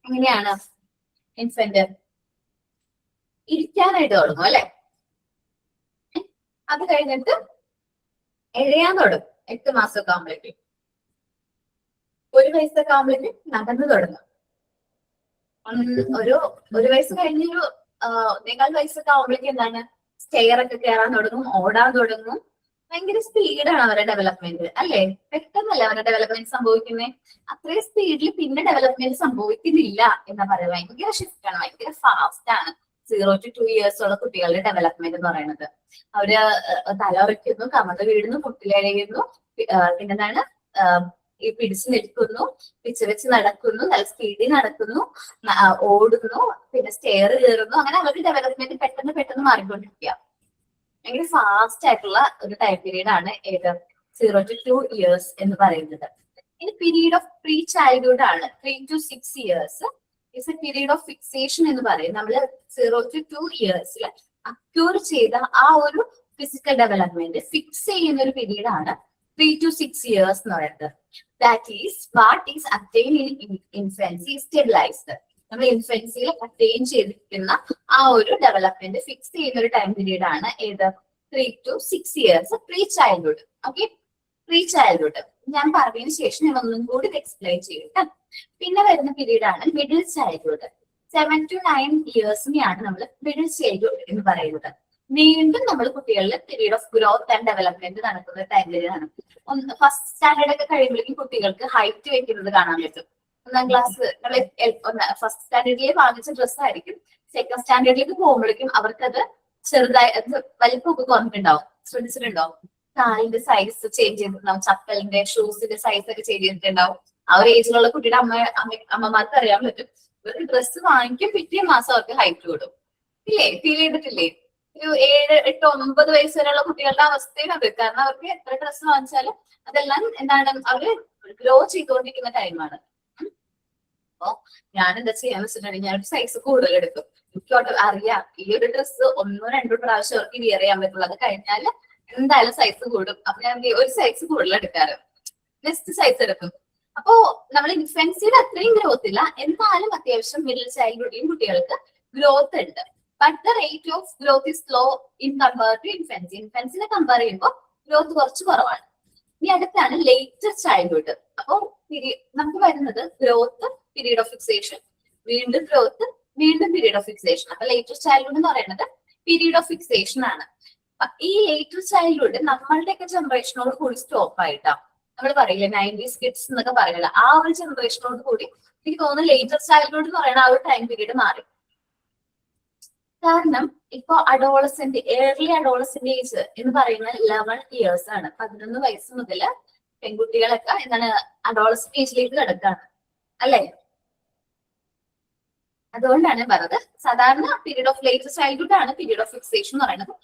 എങ്ങനെയാണ് ഇൻഫന്റ് ഇരിക്കാനായിട്ട് തുടങ്ങും, അല്ലെ? അത് കഴിഞ്ഞിട്ട് എഴയാൻ തുടങ്ങും. 8 മാസമൊക്കെ ആവുമ്പോഴേക്കും, 1 വയസ്സൊക്കെ ആവുമ്പോഴേക്കും നടന്നു തുടങ്ങും. ഒരു വയസ്സ് കഴിഞ്ഞൊരു 1.25 വയസ്സൊക്കെ ആവുമ്പോഴേക്കും എന്താണ്, സ്റ്റെയർ ഒക്കെ കയറാൻ തുടങ്ങും, ഓടാൻ തുടങ്ങും. ഭയങ്കര സ്പീഡാണ് അവരുടെ ഡെവലപ്മെന്റ്, അല്ലെ? പെട്ടെന്നല്ല അവരുടെ ഡെവലപ്മെന്റ് സംഭവിക്കുന്നത്. അത്രയും സ്പീഡിൽ പിന്നെ ഡെവലപ്മെന്റ് സംഭവിക്കുന്നില്ല എന്നാ പറയാം. ഭയങ്കര ഷിഫ്റ്റ് ആണ്, ഭയങ്കര ഫാസ്റ്റ് ആണ് 0 to 2 years ഉള്ള കുട്ടികളുടെ ഡെവലപ്മെന്റ് എന്ന് പറയുന്നത്. അവര് തല ഉറയ്ക്കുന്നു, കമന്ന് വീഴുന്നു, പൊട്ടിലഴയുന്നു, പിന്നെന്താണ് ഈ പിടിച്ചു നിൽക്കുന്നു, വെച്ച് നടക്കുന്നു, നല്ല സ്പീഡിൽ നടക്കുന്നു, ഓടുന്നു, പിന്നെ സ്റ്റെയർ കയറുന്നു. അങ്ങനെ അവരുടെ ഡെവലപ്മെന്റ് പെട്ടെന്ന് മാറിക്കൊണ്ടിരിക്കുക. ഭയങ്കര ഫാസ്റ്റ് ആയിട്ടുള്ള ഒരു ടൈം പീരീഡ് ആണ് ഏത് 0 to 2 years എന്ന് പറയുന്നത്. ഇനി പീരീഡ് ഓഫ് പ്രീ ചൈൽഡ്ഹുഡ് ആണ് 3 to 6 years. It's A period of fixation എന്ന് പറയും. നമ്മള് 0 to 2 years അക്യൂർ ചെയ്ത ആ ഒരു ഫിസിക്കൽ ഡെവലപ്മെന്റ് ഫിക്സ് ചെയ്യുന്ന ഒരു പീരീഡ് ആണ് 3 to 6 years എന്ന് പറയുന്നത്. That is what is attain in infancy stabilised. നമ്മൾ ഇൻഫൻസിയിൽ അറ്റൈൻ ചെയ്തിരിക്കുന്ന ആ ഒരു ഡെവലപ്മെന്റ് ഫിക്സ് ചെയ്യുന്ന ഒരു ടൈം പീരീഡ് ആണ് ഏത് 3 to 6 years pre childhood. Okay, pre childhood ഞാൻ പറഞ്ഞതിന് ശേഷം ഞാൻ ഒന്നും കൂടി എക്സ്പ്ലെയിൻ ചെയ്യട്ടെ. പിന്നെ വരുന്ന പീരീഡ് ആണ് മിഡിൽ ചൈൽഡ്ഹുഡ്. 7 to 9 yearsനെയാണ് നമ്മൾ മിഡിൽ ചൈൽഡ്ഹുഡ് എന്ന് പറയുന്നത്. വീണ്ടും നമ്മൾ കുട്ടികളിൽ period of growth and development നടക്കുന്ന ടൈം പീരീഡ് ആണ്. ഫസ്റ്റ് സ്റ്റാൻഡേർഡ് ഒക്കെ കഴിയുമ്പോഴേക്കും കുട്ടികൾക്ക് ഹൈറ്റ് വെക്കുന്നത് കാണാൻ പറ്റും. 1ാം ക്ലാസ് ഫസ്റ്റ് സ്റ്റാൻഡേർഡിലേക്ക് വാങ്ങിച്ച ഡ്രസ്സ് ആയിരിക്കും 2nd സ്റ്റാൻഡേർഡിലേക്ക് പോകുമ്പോഴേക്കും അവർക്കത് ചെറുതായി വലിപ്പമൊക്കെ കുറഞ്ഞിട്ടുണ്ടാവും. ശ്രദ്ധിച്ചിട്ടുണ്ടോ? കാലിന്റെ സൈസ് ചേഞ്ച് ചെയ്തിട്ടുണ്ടാവും, ചപ്പലിന്റെ ഷൂസിന്റെ സൈസ് ഒക്കെ ചേഞ്ച് ചെയ്തിട്ടുണ്ടാവും. ആ ഒരു ഏജിലുള്ള കുട്ടിയുടെ അമ്മമാർക്ക് അറിയാൻ പറ്റും. ഒരു ഡ്രസ്സ് വാങ്ങിക്കും, പിറ്റേ മാസം അവർക്ക് ഹൈറ്റ് കൂടും, ഇല്ലേ? ഫീൽ ചെയ്തിട്ടില്ലേ? ഒരു 7, 8, 9 വയസ്സ് വരെയുള്ള കുട്ടികളുടെ അവസ്ഥയും അത്. കാരണം അവർക്ക് എത്ര ഡ്രസ്സ് വാങ്ങിച്ചാലും അതെല്ലാം എന്താണ്, അവര് ഗ്രോ ചെയ്തുകൊണ്ടിരിക്കുന്ന ടൈമാണ്. അപ്പൊ ഞാൻ എന്താ ചെയ്യാന്ന് വെച്ചിട്ടുണ്ടെങ്കിൽ ഞാനൊരു സൈസ് കൂടുതൽ എടുക്കും. എനിക്കോട്ട് അറിയാം ഈ ഒരു ഡ്രസ്സ് 1-2 പ്രാവശ്യം അവർക്ക് വിയർ ചെയ്യാൻ പറ്റുള്ളൂ. അത് കഴിഞ്ഞാൽ എന്തായാലും സൈസ് കൂടും. അപ്പൊ ഞാൻ ഒരു സൈസ് കൂടുതൽ എടുക്കാറ്, നെക്സ്റ്റ് സൈസ് എടുക്കും. അപ്പോ നമ്മൾ ഇൻഫൻസിയിൽ അത്രയും ഗ്രോത്ത് ഇല്ല, എന്നാലും അത്യാവശ്യം മിഡിൽ ചൈൽഡ്ഹുഡിലും കുട്ടികൾക്ക് ഗ്രോത്ത് ഉണ്ട്. But the rate of growth is slow in compare to infancy. ഇൻഫൻസിനെ കമ്പയർ ചെയ്യുമ്പോൾ ഗ്രോത്ത് കുറച്ച് കുറവാണ്. ഇനി അടുത്താണ് ലേറ്റർ ചൈൽഡ്ഹുഡ്. അപ്പോ നമുക്ക് വരുന്നത് ഗ്രോത്ത്, പീരീഡ് ഓഫ് ഫിക്സേഷൻ, വീണ്ടും ഗ്രോത്ത്, വീണ്ടും പീരീഡ് ഓഫ് ഫിക്സേഷൻ. അപ്പൊ ലേറ്റർ ചൈൽഡ്ഹുഡ് എന്ന് പറയുന്നത് പീരീഡ് ഓഫ് ഫിക്സേഷൻ ആണ്. ഈ ലേറ്റർ ചൈൽഡ്ഹുഡ് നമ്മളുടെയൊക്കെ ജനറേഷനോട് കൂടി സ്റ്റോപ്പ് ആയിട്ടാണ്. നമ്മൾ പറയില്ലേ 90s കിഡ്സ് എന്നൊക്കെ പറയില്ല, ആ ഒരു ജനറേഷനോട് കൂടി എനിക്ക് തോന്നുന്നു ലേറ്റർ ചൈൽഡ്ഹുഡ് എന്ന് പറയുന്ന ആ ഒരു ടൈം പീരീഡ് മാറി. കാരണം ഇപ്പൊ അഡോളസെന്റ്, ഏർലി അഡോളസെന്റ് ഏജ് എന്ന് പറയുന്ന 11 years ആണ്. 11 വയസ്സ് മുതൽ പെൺകുട്ടികളൊക്കെ എന്താണ് അഡോളസെന്റ് ഏജിലേക്ക് കിടക്കാണ്, അല്ലെ? അതുകൊണ്ടാണ് പറഞ്ഞത് സാധാരണ പീരീഡ് ഓഫ് ലേറ്റർ ചൈൽഡ്ഹുഡ് ആണ് പീരീഡ് ഓഫ് ഫിക്സേഷൻ എന്ന് പറയുന്നത്.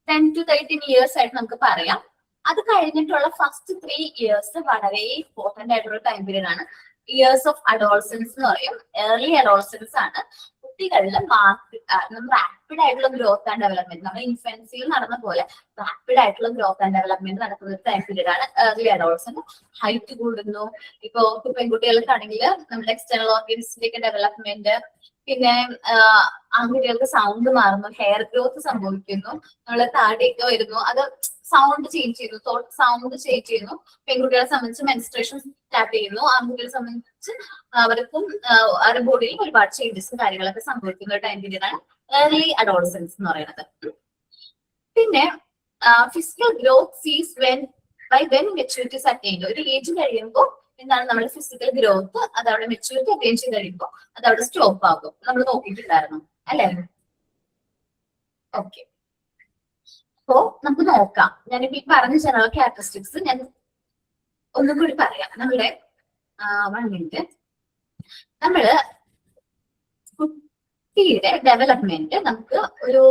10 to 13 years ആയിട്ട് നമുക്ക് പറയാം. അത് കഴിഞ്ഞിട്ടുള്ള ഫസ്റ്റ് 3 years വളരെ ഇമ്പോർട്ടന്റ് ആയിട്ടുള്ള ടൈം പീരീഡ് ആണ്. ഇയേഴ്സ് ഓഫ് അഡോളസൻസ് എന്ന് പറയും. ഏർലി അഡോളസൻസ് ആണ്. കുട്ടികളിൽ റാപ്പിഡ് ആയിട്ടുള്ള ഗ്രോത്ത് ആൻഡ് ഡെവലപ്മെന്റ്, നമ്മൾ ഇൻഫൻസിയിൽ നടന്ന പോലെ റാപ്പിഡ് ആയിട്ടുള്ള ഗ്രോത്ത് ആൻഡ് ഡെവലപ്മെന്റ് നടക്കുന്ന ഒരു ടൈം പീരീഡ് ആണ് ഏർലി അഡോളസന്റ്. ഹൈറ്റ് കൂടുന്നു. ഇപ്പൊ പെൺകുട്ടികൾക്കാണെങ്കിൽ നമ്മുടെ എക്സ്റ്റേണൽ ഓർഗൻസിന്റെ ഒക്കെ ഡെവലപ്മെന്റ്, പിന്നെ ആൺകുട്ടികൾക്ക് സൗണ്ട് മാറുന്നു, ഹെയർ ഗ്രോത്ത് സംഭവിക്കുന്നു, നമ്മളെ താടിയൊക്കെ വരുന്നു, അത് സൗണ്ട് ചേഞ്ച് ചെയ്യുന്നു, സൗണ്ട് ചേഞ്ച് ചെയ്യുന്നു. പെൺകുട്ടികളെ സംബന്ധിച്ച് മെൻസ്ട്രേഷൻ സ്റ്റാർട്ട് ചെയ്യുന്നു. ആൺകുട്ടികളെ സംബന്ധിച്ച് അവർക്കും അവരുടെ ബോഡിയിൽ ഒരുപാട് ചേഞ്ചസും കാര്യങ്ങളൊക്കെ സംഭവിക്കുന്ന ഒരു ടൈം പീരീഡാണ് ഏർലി അഡോളസൻസ് എന്ന് പറയുന്നത്. പിന്നെ ഫിസിക്കൽ ഗ്രോത്ത് സീസ് വെൻ മെച്യൂരിറ്റി അറ്റൈൻഡ്. ഒരു ഏജ് കഴിയുമ്പോൾ എന്താണ് നമ്മുടെ ഫിസിക്കൽ ഗ്രോത്ത്, അത് അവിടെ മെച്യൂരിറ്റി അറ്റൈൻ ചെയ്ത് കഴിയുമ്പോൾ അത് അവിടെ സ്റ്റോപ്പ് ആകും. നമ്മൾ നോക്കിയിട്ടുണ്ടായിരുന്നു അല്ലെ? ഓക്കെ, അപ്പോ നമുക്ക് നോക്കാം. ഞാനിപ്പോ ഈ പറഞ്ഞ ജനറൽ ക്യാരക്ടറിസ്റ്റിക്സ് ഞാൻ ഒന്നും കൂടി പറയാം. നമ്മുടെ 1 മിനിറ്റ്. നമ്മള് കുട്ടിയുടെ ഡെവലപ്മെന്റ് നമുക്ക് ഒരു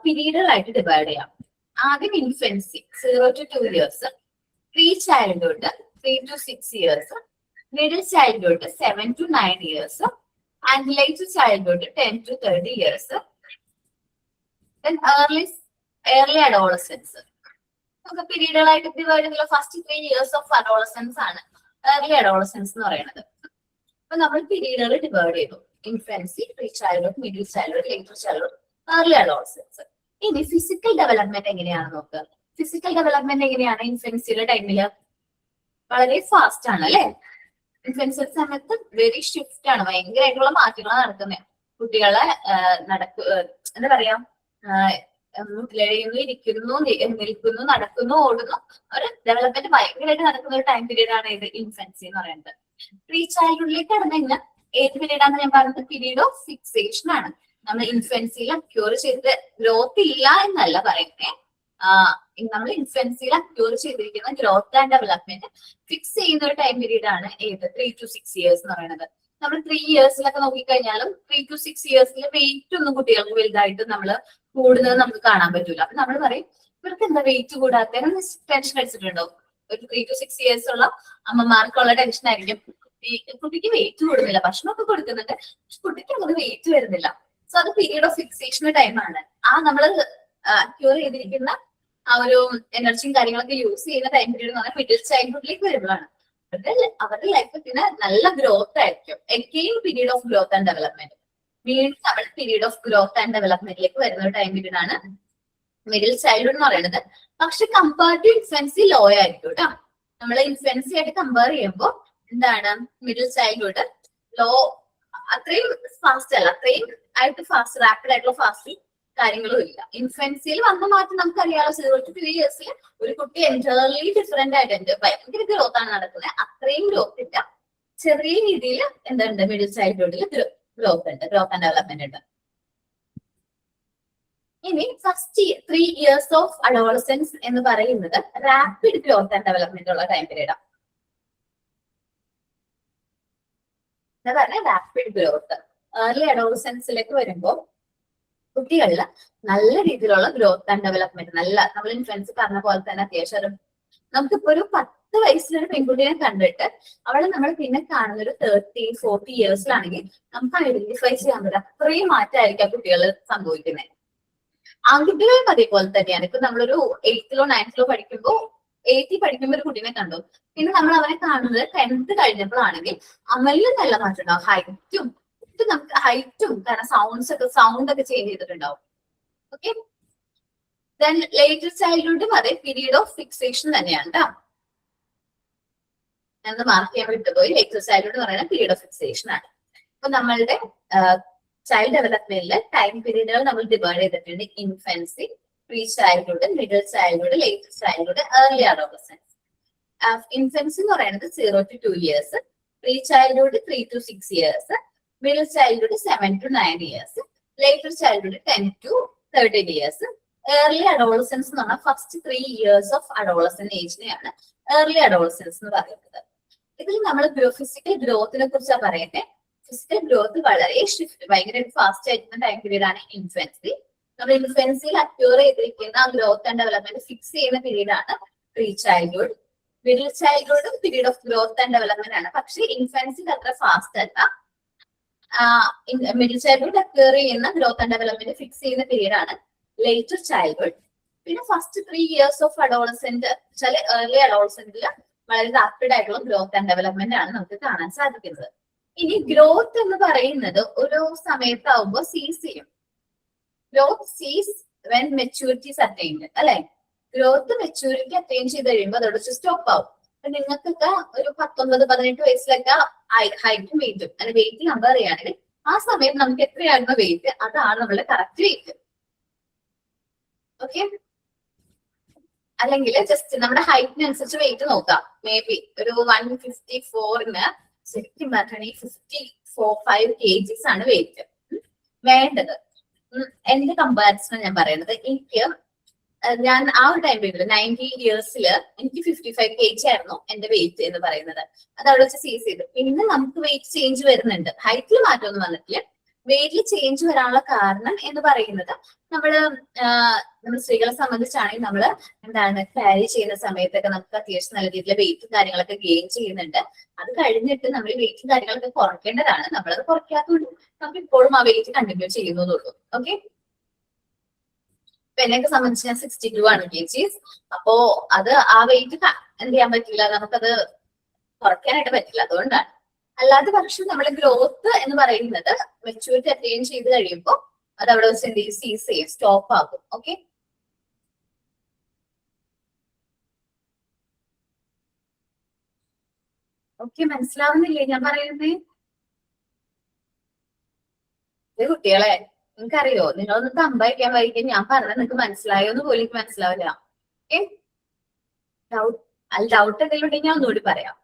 പീരീഡുകളായിട്ട് ഡിവൈഡ് ചെയ്യാം. ആദ്യം infancy 0 to 2 years, pre childhood 3 to 6 years, middle childhood 7 to 9 years, and later childhood 10 to 30 years, then early adolescence. നമുക്ക് പീരീഡുകളായിട്ട് ഡിവൈഡ് ചെയ്യുന്ന ഫസ്റ്റ് 3 years ഓഫ് അഡോളസൻസ് ആണ് ഏർലി അഡോളസൻസ് എന്ന് പറയുന്നത്. അപ്പൊ നമ്മൾ പീരീഡുകൾ ഡിവൈഡ് ചെയ്തു. Infancy, pre childhood, middle childhood, later childhood, early adolescence. ഇനി physical development എങ്ങനെയാണെന്ന് നോക്കുക. ഫിസിക്കൽ ഡെവലപ്മെന്റ് എങ്ങനെയാണ് ഇൻഫൻസിയുടെ ടൈമില്? വളരെ ഫാസ്റ്റ് ആണ് അല്ലെ? ഇൻഫൻസിയുടെ സമയത്ത് വെരി ഷിഫ്റ്റ് ആണ്, ഭയങ്കരമായിട്ടുള്ള മാറ്റങ്ങളാണ് നടക്കുന്നത്. കുട്ടികളെ എന്താ പറയാ, മുട്ടിലെഴുന്നു, ഇരിക്കുന്നു, നിൽക്കുന്നു, നടക്കുന്നു, ഓടുന്നു. ഒരു ഡെവലപ്മെന്റ് ഭയങ്കരമായിട്ട് നടക്കുന്ന ഒരു ടൈം പീരീഡ് ആണ് ഇത് ഇൻഫൻസി എന്ന് പറയുന്നത്. പ്രീ ചൈൽഡ്ഹുഡിലേക്ക് കടന്നു കഴിഞ്ഞാൽ ഏത് പീരീഡ് ആണെന്ന് ഞാൻ പറഞ്ഞത് പീരീഡ് ഓഫ് ഫിക്സേഷൻ ആണ്. നമ്മൾ ഇൻഫൻസിയിൽ അക്യൂർ ചെയ്ത് ഗ്രോത്ത് ഇല്ല എന്നല്ല പറയുന്നത്. നമ്മൾ ഇൻഫൻസിയിൽ അക്യൂർ ചെയ്തിരിക്കുന്ന ഗ്രോത്ത് ആൻഡ് ഡെവലപ്മെന്റ് ഫിക്സ് ചെയ്യുന്ന ഒരു ടൈം പീരീഡ് ആണ് ഏത് 3 to 6 years എന്ന് പറയുന്നത്. നമ്മൾ 3 yearsലൊക്കെ നോക്കിക്കഴിഞ്ഞാലും 3 to 6 yearsൽ വെയിറ്റ് ഒന്നും കുട്ടികൾക്ക് വലുതായിട്ട് നമ്മൾ കൂടുന്നത് നമുക്ക് കാണാൻ പറ്റൂല. അപ്പൊ നമ്മൾ പറയും ഇവർക്ക് എന്താ വെയിറ്റ് കൂടാത്തതിന് ടെൻഷൻ അടിച്ചിട്ടുണ്ടോ? ഒരു 3 to 6 years ഉള്ള അമ്മമാർക്കുള്ള ടെൻഷൻ ആയിരിക്കും ഈ കുട്ടിക്ക് വെയിറ്റ് കൂടുന്നില്ല, ഭക്ഷണമൊക്കെ കൊടുക്കുന്നുണ്ട്, കുട്ടിക്ക് നമുക്ക് വെയിറ്റ് വരുന്നില്ല. സോ അത് പീരീഡ് ഓഫ് ഫിക്സേഷൻ ടൈമാണ്. നമ്മൾ ക്യൂർ ചെയ്തിരിക്കുന്ന ആ ഒരു എനർജിയും കാര്യങ്ങളൊക്കെ യൂസ് ചെയ്യുന്ന ടൈം പീരീഡ് എന്ന് പറഞ്ഞാൽ മിഡിൽ ചൈൽഡ്ഹുഡിലേക്ക് വരുമ്പോഴാണ്. അവരുടെ ലൈഫിൽ പിന്നെ നല്ല ഗ്രോത്ത് ആയിരിക്കും. Again period of growth and development. വീണ്ടും നമ്മൾ പീരീഡ് ഓഫ് ഗ്രോത്ത് ആൻഡ് ഡെവലപ്മെന്റിലേക്ക് വരുന്ന ഒരു ടൈം പീരീഡ് ആണ് മിഡിൽ ചൈൽഡ്ഹുഡ് എന്ന് പറയുന്നത്. പക്ഷെ കമ്പയർ ടു ഇൻഫൻസി ലോ ആയിരിക്കും കേട്ടോ. നമ്മൾ ഇൻഫൻസി ആയിട്ട് കമ്പയർ ചെയ്യുമ്പോൾ എന്താണ് മിഡിൽ ചൈൽഡ്ഹുഡ് ലോ, അത്രയും ഫാസ്റ്റ് അല്ല, അത്രയും ആയിട്ട് ഫാസ്റ്റ് റാപ്പിഡ് ആയിട്ടുള്ള ഫാസ്റ്റ് കാര്യങ്ങളും ഇല്ല. ഇൻഫൻസിയിൽ വന്ന മാറ്റം നമുക്കറിയാലോ. 0 to 2 years ഒരു കുട്ടി എൻറ്റയർലി ഡിഫറെന്റ് ആയിട്ട് ഭയങ്കര ഗ്രോത്ത് ആണ് നടക്കുന്നത്. അത്രയും ഗ്രോത്ത് ഇല്ല, ചെറിയ രീതിയിൽ എന്തുണ്ട് മിഡിൽ ചൈൽഡ്ഹുഡിൽ ഗ്രോത്ത് ഉണ്ട്, ഗ്രോത്ത് ആൻഡ് ഡെവലപ്മെന്റ് ഉണ്ട്. ഇനി ഫസ്റ്റ് 3 years ഓഫ് അഡോളസൻസ് എന്ന് പറയുന്നത് റാപ്പിഡ് ഗ്രോത്ത് ആൻഡ് ഡെവലപ്മെന്റ് ഉള്ള ടൈം പീരീഡാണ്. എന്താ പറഞ്ഞാൽ റാപ്പിഡ് ഗ്രോത്ത്. ഏർലി അഡോളസൻസിലേക്ക് വരുമ്പോൾ കുട്ടികളിൽ നല്ല രീതിയിലുള്ള ഗ്രോത്ത് ആൻഡ് ഡെവലപ്മെന്റ്, നല്ല നമ്മൾ ഇൻഫൻസ് പറഞ്ഞ പോലെ തന്നെ അത്യാവശ്യം നമുക്കിപ്പോ ഒരു 10 വയസ്സിലൊരു പെൺകുട്ടിയെ കണ്ടിട്ട് അവളെ നമ്മൾ പിന്നെ കാണുന്ന ഒരു 30-40 yearsലാണെങ്കിൽ നമുക്ക് ഐഡന്റിഫൈ ചെയ്യാൻ പറ്റും. അത്രയും മാറ്റമായിരിക്കും ആ കുട്ടികൾ സംഭവിക്കുന്നത്. ആൺകുട്ടികൾക്ക് അതേപോലെ തന്നെയാണ്. ഇപ്പൊ നമ്മളൊരു 8th-ലോ 9th-ലോ പഠിക്കുമ്പോൾ 8th പഠിക്കുമ്പോൾ ഒരു കുട്ടീനെ കണ്ടു, പിന്നെ നമ്മൾ അവനെ കാണുന്നത് 10th കഴിഞ്ഞപ്പോഴാണെങ്കിൽ അമലിൽ നല്ല മാറ്റം ഉണ്ടാവും. ഹൈറ്റും നമുക്ക് ഹൈറ്റും കാരണം സൗണ്ട് ഒക്കെ ചേഞ്ച് ചെയ്തിട്ടുണ്ടാവും. ഓക്കെ, ദെൻ ലേറ്റർ ചൈൽഡ്ഹുഡും അതേ പീരീഡ് ഓഫ് ഫിക്സേഷൻ തന്നെയാണ് കേട്ടോ. എന്ന് മാർക്ക് ചെയ്യാൻ വിട്ടുപോയി. ലേറ്റർ ചൈൽഡ്ഹുഡ് എന്ന് പറയുന്നത് പീരീഡ് ഓഫ് ഫിക്സേഷൻ ആണ്. അപ്പൊ നമ്മളുടെ ചൈൽഡ് ഡെവലപ്മെന്റിലെ ടൈം പീരീഡുകൾ നമ്മൾ ഡിവൈഡ് ചെയ്തിട്ടുണ്ട്. Infancy, pre childhood, middle childhood, later childhood, early adolescence. Infancy എന്ന് പറയുന്നത് 0 to 2 years, pre childhood 3 to 6 years, middle childhood 7 to 9 years, later childhood 10 to 13 years. Early adolescence എന്ന് പറഞ്ഞാൽ first 3 years of adolescent ഏജിനെയാണ് early adolescence എന്ന് പറയുന്നത്. ഇതിൽ നമ്മൾ physical ഗ്രോത്തിനെ കുറിച്ചാണ് പറയുന്നത്. ഫിസിക്കൽ ഗ്രോത്ത് വളരെ ഭയങ്കര ഫാസ്റ്റ് ആയിരിക്കുന്ന ടൈം പീരീഡ് ആണ് ഇൻഫൻസി. നമ്മൾ ഇൻഫൻസിയിൽ അക്യൂർ ചെയ്തിരിക്കുന്ന ഗ്രോത്ത് ആൻഡ് ഡെവലപ്മെന്റ് ഫിക്സ് ചെയ്യുന്ന പീരീഡ് ആണ് പ്രീ ചൈൽഡ്ഹുഡ്. മിഡിൽ ചൈൽഡ്ഹുഡും period of growth and development ആണ്. പക്ഷേ ഇൻഫൻസിൽ അത്ര ഫാസ്റ്റ് അല്ല. മിഡിൽ ചൈൽഡ്ഹുഡ് അക്വയർ ചെയ്യുന്ന ഗ്രോത്ത് ആൻഡ് ഡെവലപ്മെന്റ് ഫിക്സ് ചെയ്യുന്ന പീരീഡ് ആണ് ലേറ്റർ ചൈൽഡ്ഹുഡ്. പിന്നെ ഫസ്റ്റ് 3 years ഓഫ് അഡോളസെന്റ് ചില ഏർലി അഡോളസെന്റിൽ വളരെ റാപ്പിഡ് ആയിട്ടുള്ള ഗ്രോത്ത് ആൻഡ് ഡെവലപ്മെന്റ് ആണ് നമുക്ക് കാണാൻ സാധിക്കുന്നത്. ഇനി ഗ്രോത്ത് എന്ന് പറയുന്നത് ഒരു സമയത്താവുമ്പോൾ സീസ് ചെയ്യും. ഗ്രോത്ത് സീസ് വെൻ മെച്യൂരിറ്റി അറ്റൈൻഡ് അല്ലെ. ഗ്രോത്ത് മെച്യൂരിറ്റി അറ്റൈൻ ചെയ്ത് കഴിയുമ്പോൾ അതോടെ സ്റ്റോപ്പ് ആവും. അപ്പൊ നിങ്ങൾക്കൊക്കെ ഒരു 19-18 വയസ്സിലൊക്കെ ഹൈറ്റും വെയിറ്റും അല്ലെ വെയിറ്റ് നമ്പർ ചെയ്യുകയാണെങ്കിൽ ആ സമയത്ത് നമുക്ക് എത്രയായിരുന്നു വെയിറ്റ് അതാണ് നമ്മളുടെ കറക്റ്റ് വെയിറ്റ്. ഓക്കെ. അല്ലെങ്കിൽ ജസ്റ്റ് നമ്മുടെ ഹൈറ്റിനനുസരിച്ച് വെയിറ്റ് നോക്കാം. മേ ബി ഒരു 154 ശരിക്കും പറഞ്ഞാണെങ്കിൽ 54-5 kgs ആണ് വെയിറ്റ് വേണ്ടത്. എന്റെ കമ്പാരിസൺ ഞാൻ പറയുന്നത്, ഞാൻ ആ ഒരു ടൈം പീരീഡിൽ 90 years എനിക്ക് 55 kg ആയിരുന്നു എന്റെ വെയിറ്റ് എന്ന് പറയുന്നത്. അത് അവിടെ വെച്ച് സീസ് ചെയ്തു. പിന്നെ നമുക്ക് വെയിറ്റ് ചേഞ്ച് വരുന്നുണ്ട്. ഹൈറ്റിൽ മാറ്റമൊന്നും വന്നിട്ടില്ല. വെയിറ്റിൽ ചേഞ്ച് വരാനുള്ള കാരണം എന്ന് പറയുന്നത് നമ്മൾ സ്ത്രീകളെ സംബന്ധിച്ചാണെങ്കിൽ നമ്മൾ ക്യാരി ചെയ്യുന്ന സമയത്തൊക്കെ നമുക്ക് അത്യാവശ്യം നല്ല രീതിയിൽ വെയിറ്റും കാര്യങ്ങളൊക്കെ ഗെയിൻ ചെയ്യുന്നുണ്ട്. അത് കഴിഞ്ഞിട്ട് നമ്മൾ വെയിറ്റും കാര്യങ്ങളൊക്കെ കുറയ്ക്കേണ്ടതാണ്. നമ്മളത് കുറയ്ക്കാത്തതുകൊണ്ട് നമുക്ക് ഇപ്പോഴും ആ വെയിറ്റ് കണ്ടിന്യൂ ചെയ്യുന്നുള്ളൂ. ഓക്കെ. എന്നെയൊക്കെ സംബന്ധിച്ച് ഞാൻ 62 ആണ് kgs. അപ്പോ അത് ആ വെയിറ്റ് എന്ത് ചെയ്യാൻ പറ്റില്ല, നമുക്കത് കുറയ്ക്കാനായിട്ട് പറ്റില്ല. അതുകൊണ്ടാണ്. അല്ലാതെ പക്ഷെ നമ്മുടെ ഗ്രോത്ത് എന്ന് പറയുന്നത് മെച്യൂരിറ്റി അറ്റൈൻ ചെയ്ത് കഴിയുമ്പോൾ അത് അവിടെ വെച്ച് സീസ് ചെയ്യും, സ്റ്റോപ്പ് ആകും. ഓക്കെ. ഓക്കെ, മനസ്സിലാവുന്നില്ലേ ഞാൻ പറയുന്നേ? കുട്ടികളെ, നിങ്ങൾക്കറിയോ, നിങ്ങളൊന്ന് തമ്പായിക്കാൻ വൈകിക്കാൻ ഞാൻ പറഞ്ഞത് നിങ്ങൾക്ക് മനസ്സിലായോ എന്ന് പോലും എനിക്ക് മനസ്സിലാവില്ല. ഓക്കെ. ഡൗട്ട് എന്തെങ്കിലും ഉണ്ടെങ്കിൽ ഞാൻ ഒന്നുകൂടി പറയാം.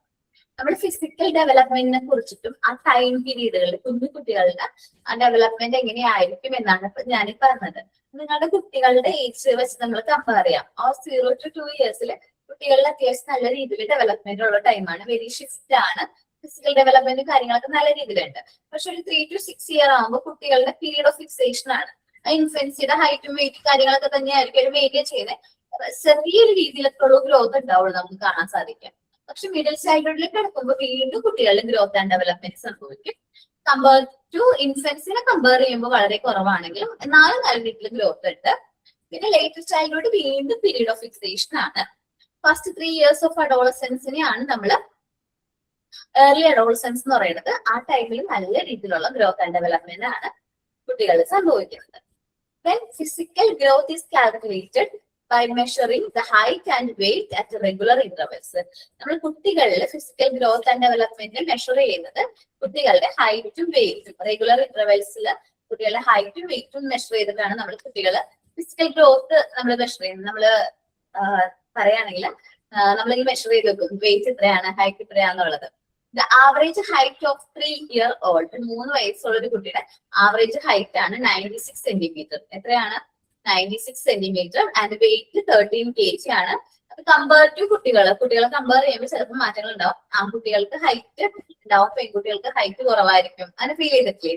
നമ്മുടെ ഫിസിക്കൽ ഡെവലപ്മെന്റിനെ കുറിച്ചിട്ടും ആ ടൈം പീരീഡുകളിൽ കുഞ്ഞു കുട്ടികളുടെ ആ ഡെവലപ്മെന്റ് എങ്ങനെയായിരിക്കും എന്നാണ് ഇപ്പൊ ഞാൻ പറഞ്ഞത്. നിങ്ങളുടെ കുട്ടികളുടെ ഏജ് വെച്ച് നമ്മൾ കമ്പയർ ചെയ്യാം. ആ 0 to 2 years കുട്ടികളിൽ അത്യാവശ്യം നല്ല രീതിയിൽ ഡെവലപ്മെന്റ് ഉള്ള ടൈമാണ്. വെരി ഷിഫ്റ്റ് ആണ്. ഫിസിക്കൽ ഡെവലപ്മെന്റ് കാര്യങ്ങളൊക്കെ നല്ല രീതിയിലുണ്ട്. പക്ഷെ ഒരു 3 to 6 year ആകുമ്പോൾ കുട്ടികളുടെ പീരീഡ് ഓഫ് ഫിക്സേഷൻ ആണ്. ഇൻഫൻസിയുടെ ഹൈറ്റും വെയിറ്റും കാര്യങ്ങളൊക്കെ തന്നെയായിരിക്കും ഒരു വേരിയ ചെയ്യുന്നത്. ചെറിയൊരു രീതിയിലൊക്കെ ഉള്ള ഗ്രോത്ത് ഉണ്ടാവുള്ളൂ നമുക്ക് കാണാൻ സാധിക്കും. പക്ഷെ മിഡിൽ ചൈൽഡ്ഹുഡിലേക്ക് എടുക്കുമ്പോൾ വീണ്ടും കുട്ടികളുടെ ഗ്രോത്ത് ആൻഡ് ഡെവലപ്മെന്റ് സംഭവിക്കും. കമ്പയർ ടു ഇൻഫൻസിനെ കമ്പയർ ചെയ്യുമ്പോൾ വളരെ കുറവാണെങ്കിലും എന്നാലും നല്ല രീതിയിൽ ഗ്രോത്ത് ഉണ്ട്. പിന്നെ ലേറ്റർ ചൈൽഡ്ഹുഡ് വീണ്ടും പീരീഡ് ഓഫ് ഫിക്സേഷൻ ആണ്. ഫസ്റ്റ് 3 years ഓഫ് അഡോളസെൻസിനെയാണ് നമ്മൾ ഏർലി അഡോളസെൻസ് എന്ന് പറയുന്നത്. ആ ടൈമിൽ നല്ല രീതിയിലുള്ള ഗ്രോത്ത് ആൻഡ് ഡെവലപ്മെന്റ് ആണ് കുട്ടികളിൽ സംഭവിക്കുന്നത്. When physical growth is calculated by measuring the height and weight at regular intervals. നമ്മൾ കുട്ടികളിൽ physical growth and development measure ചെയ്യുന്നത് കുട്ടികളുടെ ഹൈറ്റും വെയിറ്റും റെഗുലർ ഇന്റർവെൽസിൽ കുട്ടികളുടെ ഹൈറ്റും വെയിറ്റും മെഷർ ചെയ്തിട്ടാണ് നമ്മൾ കുട്ടികളെ ഫിസിക്കൽ ഗ്രോത്ത് നമ്മൾ മെഷർ ചെയ്യുന്നത്. നമ്മൾ പറയുകയാണെങ്കിൽ നമ്മൾ ഈ മെഷർ ചെയ്ത് വെക്കും വെയിറ്റ് എത്രയാണ്, ഹൈറ്റ് എത്രയാണെന്നുള്ളത്. The average height of 3 year old 3 വയസ്സുള്ള ഒരു കുട്ടിയുടെ ആവറേജ് ഹൈറ്റ് ആണ് 96 centimeter. എത്രയാണ്? 96 centimeter. ആൻഡ് വെയിറ്റ് 13 kg ആണ്. അത് കമ്പയർ ടു കുട്ടികളെ കമ്പയർ ചെയ്യുമ്പോൾ ചിലപ്പോൾ മാറ്റങ്ങൾ ഉണ്ടാവും. ആൺകുട്ടികൾക്ക് ഹൈറ്റ് ഉണ്ടാവും, പെൺകുട്ടികൾക്ക് ഹൈറ്റ് കുറവായിരിക്കും. അങ്ങനെ ഫീൽ ചെയ്തിട്ടില്ലേ?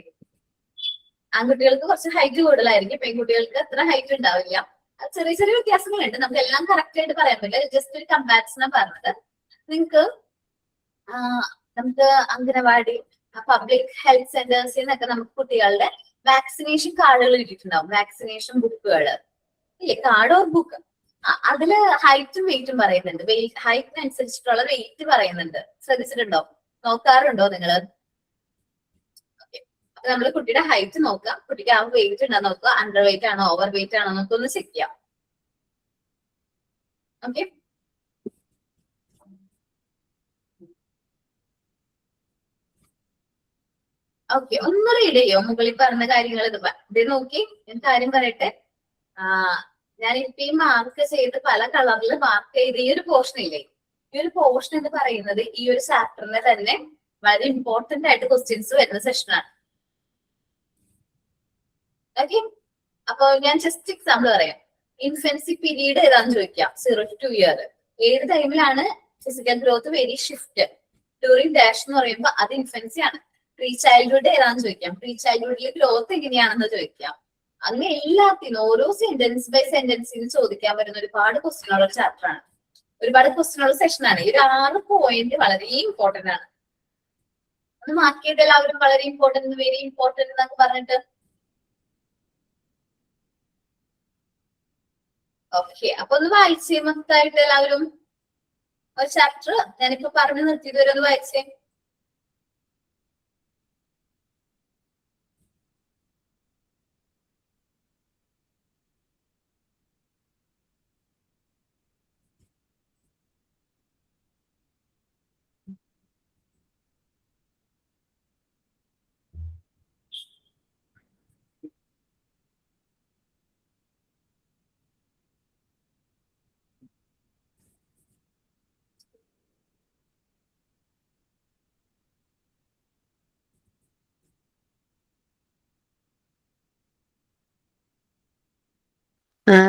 ആൺകുട്ടികൾക്ക് കുറച്ച് ഹൈറ്റ് കൂടുതലായിരിക്കും, പെൺകുട്ടികൾക്ക് അത്ര ഹൈറ്റ് ഉണ്ടാവില്ല. ചെറിയ ചെറിയ വ്യത്യാസങ്ങളുണ്ട്. നമുക്ക് എല്ലാം കറക്റ്റ് ആയിട്ട് പറയാൻ പറ്റില്ല. ജസ്റ്റ് ഒരു കമ്പാരിസൺ പറഞ്ഞത്. നിങ്ങൾക്ക് അംഗനവാടി, പബ്ലിക് ഹെൽത്ത് സെന്റേഴ്സിൽ നിന്നൊക്കെ നമുക്ക് കുട്ടികളുടെ വാക്സിനേഷൻ കാർഡുകൾ കിട്ടിയിട്ടുണ്ടാവും. വാക്സിനേഷൻ ബുക്കുകൾ ഇല്ലേ, കാർഡ് ഓർ ബുക്ക്. അതില് ഹൈറ്റും വെയിറ്റും പറയുന്നുണ്ട്. ഹൈറ്റിനനുസരിച്ചിട്ടുള്ള വെയിറ്റ് പറയുന്നുണ്ട്. ശ്രദ്ധിച്ചിട്ടുണ്ടോ? നോക്കാറുണ്ടോ നിങ്ങള്? അപ്പൊ നമ്മള് കുട്ടിയുടെ ഹൈറ്റ് നോക്കാം, കുട്ടിക്ക് ആ വെയിറ്റ് ഉണ്ടോ നോക്കുക, അണ്ടർ വെയിറ്റ് ആണോ ഓവർ വെയിറ്റ് ആണോ നമുക്ക് ഒന്ന് ചെക്ക് ചെയ്യാം. ഓക്കെ. ഓക്കെ, ഒന്ന് റീഡ് ചെയ്യോ മുകളിൽ പറഞ്ഞ കാര്യങ്ങൾ? ഇത് നോക്കി ഞാൻ കാര്യം പറയട്ടെ. ഞാനിപ്പോ ഈ മാർക്ക് ചെയ്ത് പല കളറിൽ മാർക്ക് ചെയ്ത് ഈ ഒരു പോർഷൻ ഇല്ലേ, ഈ ഒരു പോർഷൻ എന്ന് പറയുന്നത് ഈ ഒരു ചാപ്റ്ററിനെ തന്നെ വളരെ ഇമ്പോർട്ടന്റ് ആയിട്ട് ക്വസ്റ്റ്യൻസ് വരുന്ന സെഷനാണ്. ഓക്കെ. അപ്പൊ ഞാൻ ജസ്റ്റ് എക്സാമ്പിൾ പറയാം. ഇൻഫൻസി പീരീഡ് ഏതാന്ന് ചോദിക്കാം. 0 to 2 year. ഏത് ടൈമിലാണ് physical growth very shift? During dash എന്ന് പറയുമ്പോൾ അത് ഇൻഫൻസി ആണ്. പ്രീ ചൈൽഡ്ഹുഡ് ഏതാന്ന് ചോദിക്കാം. പ്രീ ചൈൽഡ്ഹുഡിൽ ഗ്രോത്ത് എങ്ങനെയാണെന്ന് ചോദിക്കാം. അങ്ങനെ എല്ലാത്തിനും ഓരോ സെന്റൻസ് ബൈ സെന്റൻസിന് ചോദിക്കാൻ വരുന്ന ഒരുപാട് ക്വസ്റ്റ്യനുള്ള ചാപ്റ്റർ ആണ്, ഒരുപാട് ക്വസ്റ്റ്യനുള്ള സെഷൻ ആണ്. ഈ 6 പോയിന്റ് വളരെ ഇമ്പോർട്ടന്റ് ആണ്. ഒന്ന് മാർക്ക് ചെയ്ത് എല്ലാവരും വളരെ ഇമ്പോർട്ടന്റ് വെരി ഇമ്പോർട്ടന്റ് എന്നൊക്കെ പറഞ്ഞിട്ട്. ഓക്കെ, അപ്പൊ ഒന്ന് വായിച്ചേ മൊത്തമായിട്ട് എല്ലാവരും. ഒരു ചാപ്റ്റർ ഞാനിപ്പോ പറഞ്ഞു നിർത്തിയത് വരെ ഒന്ന് വായിച്ചേ.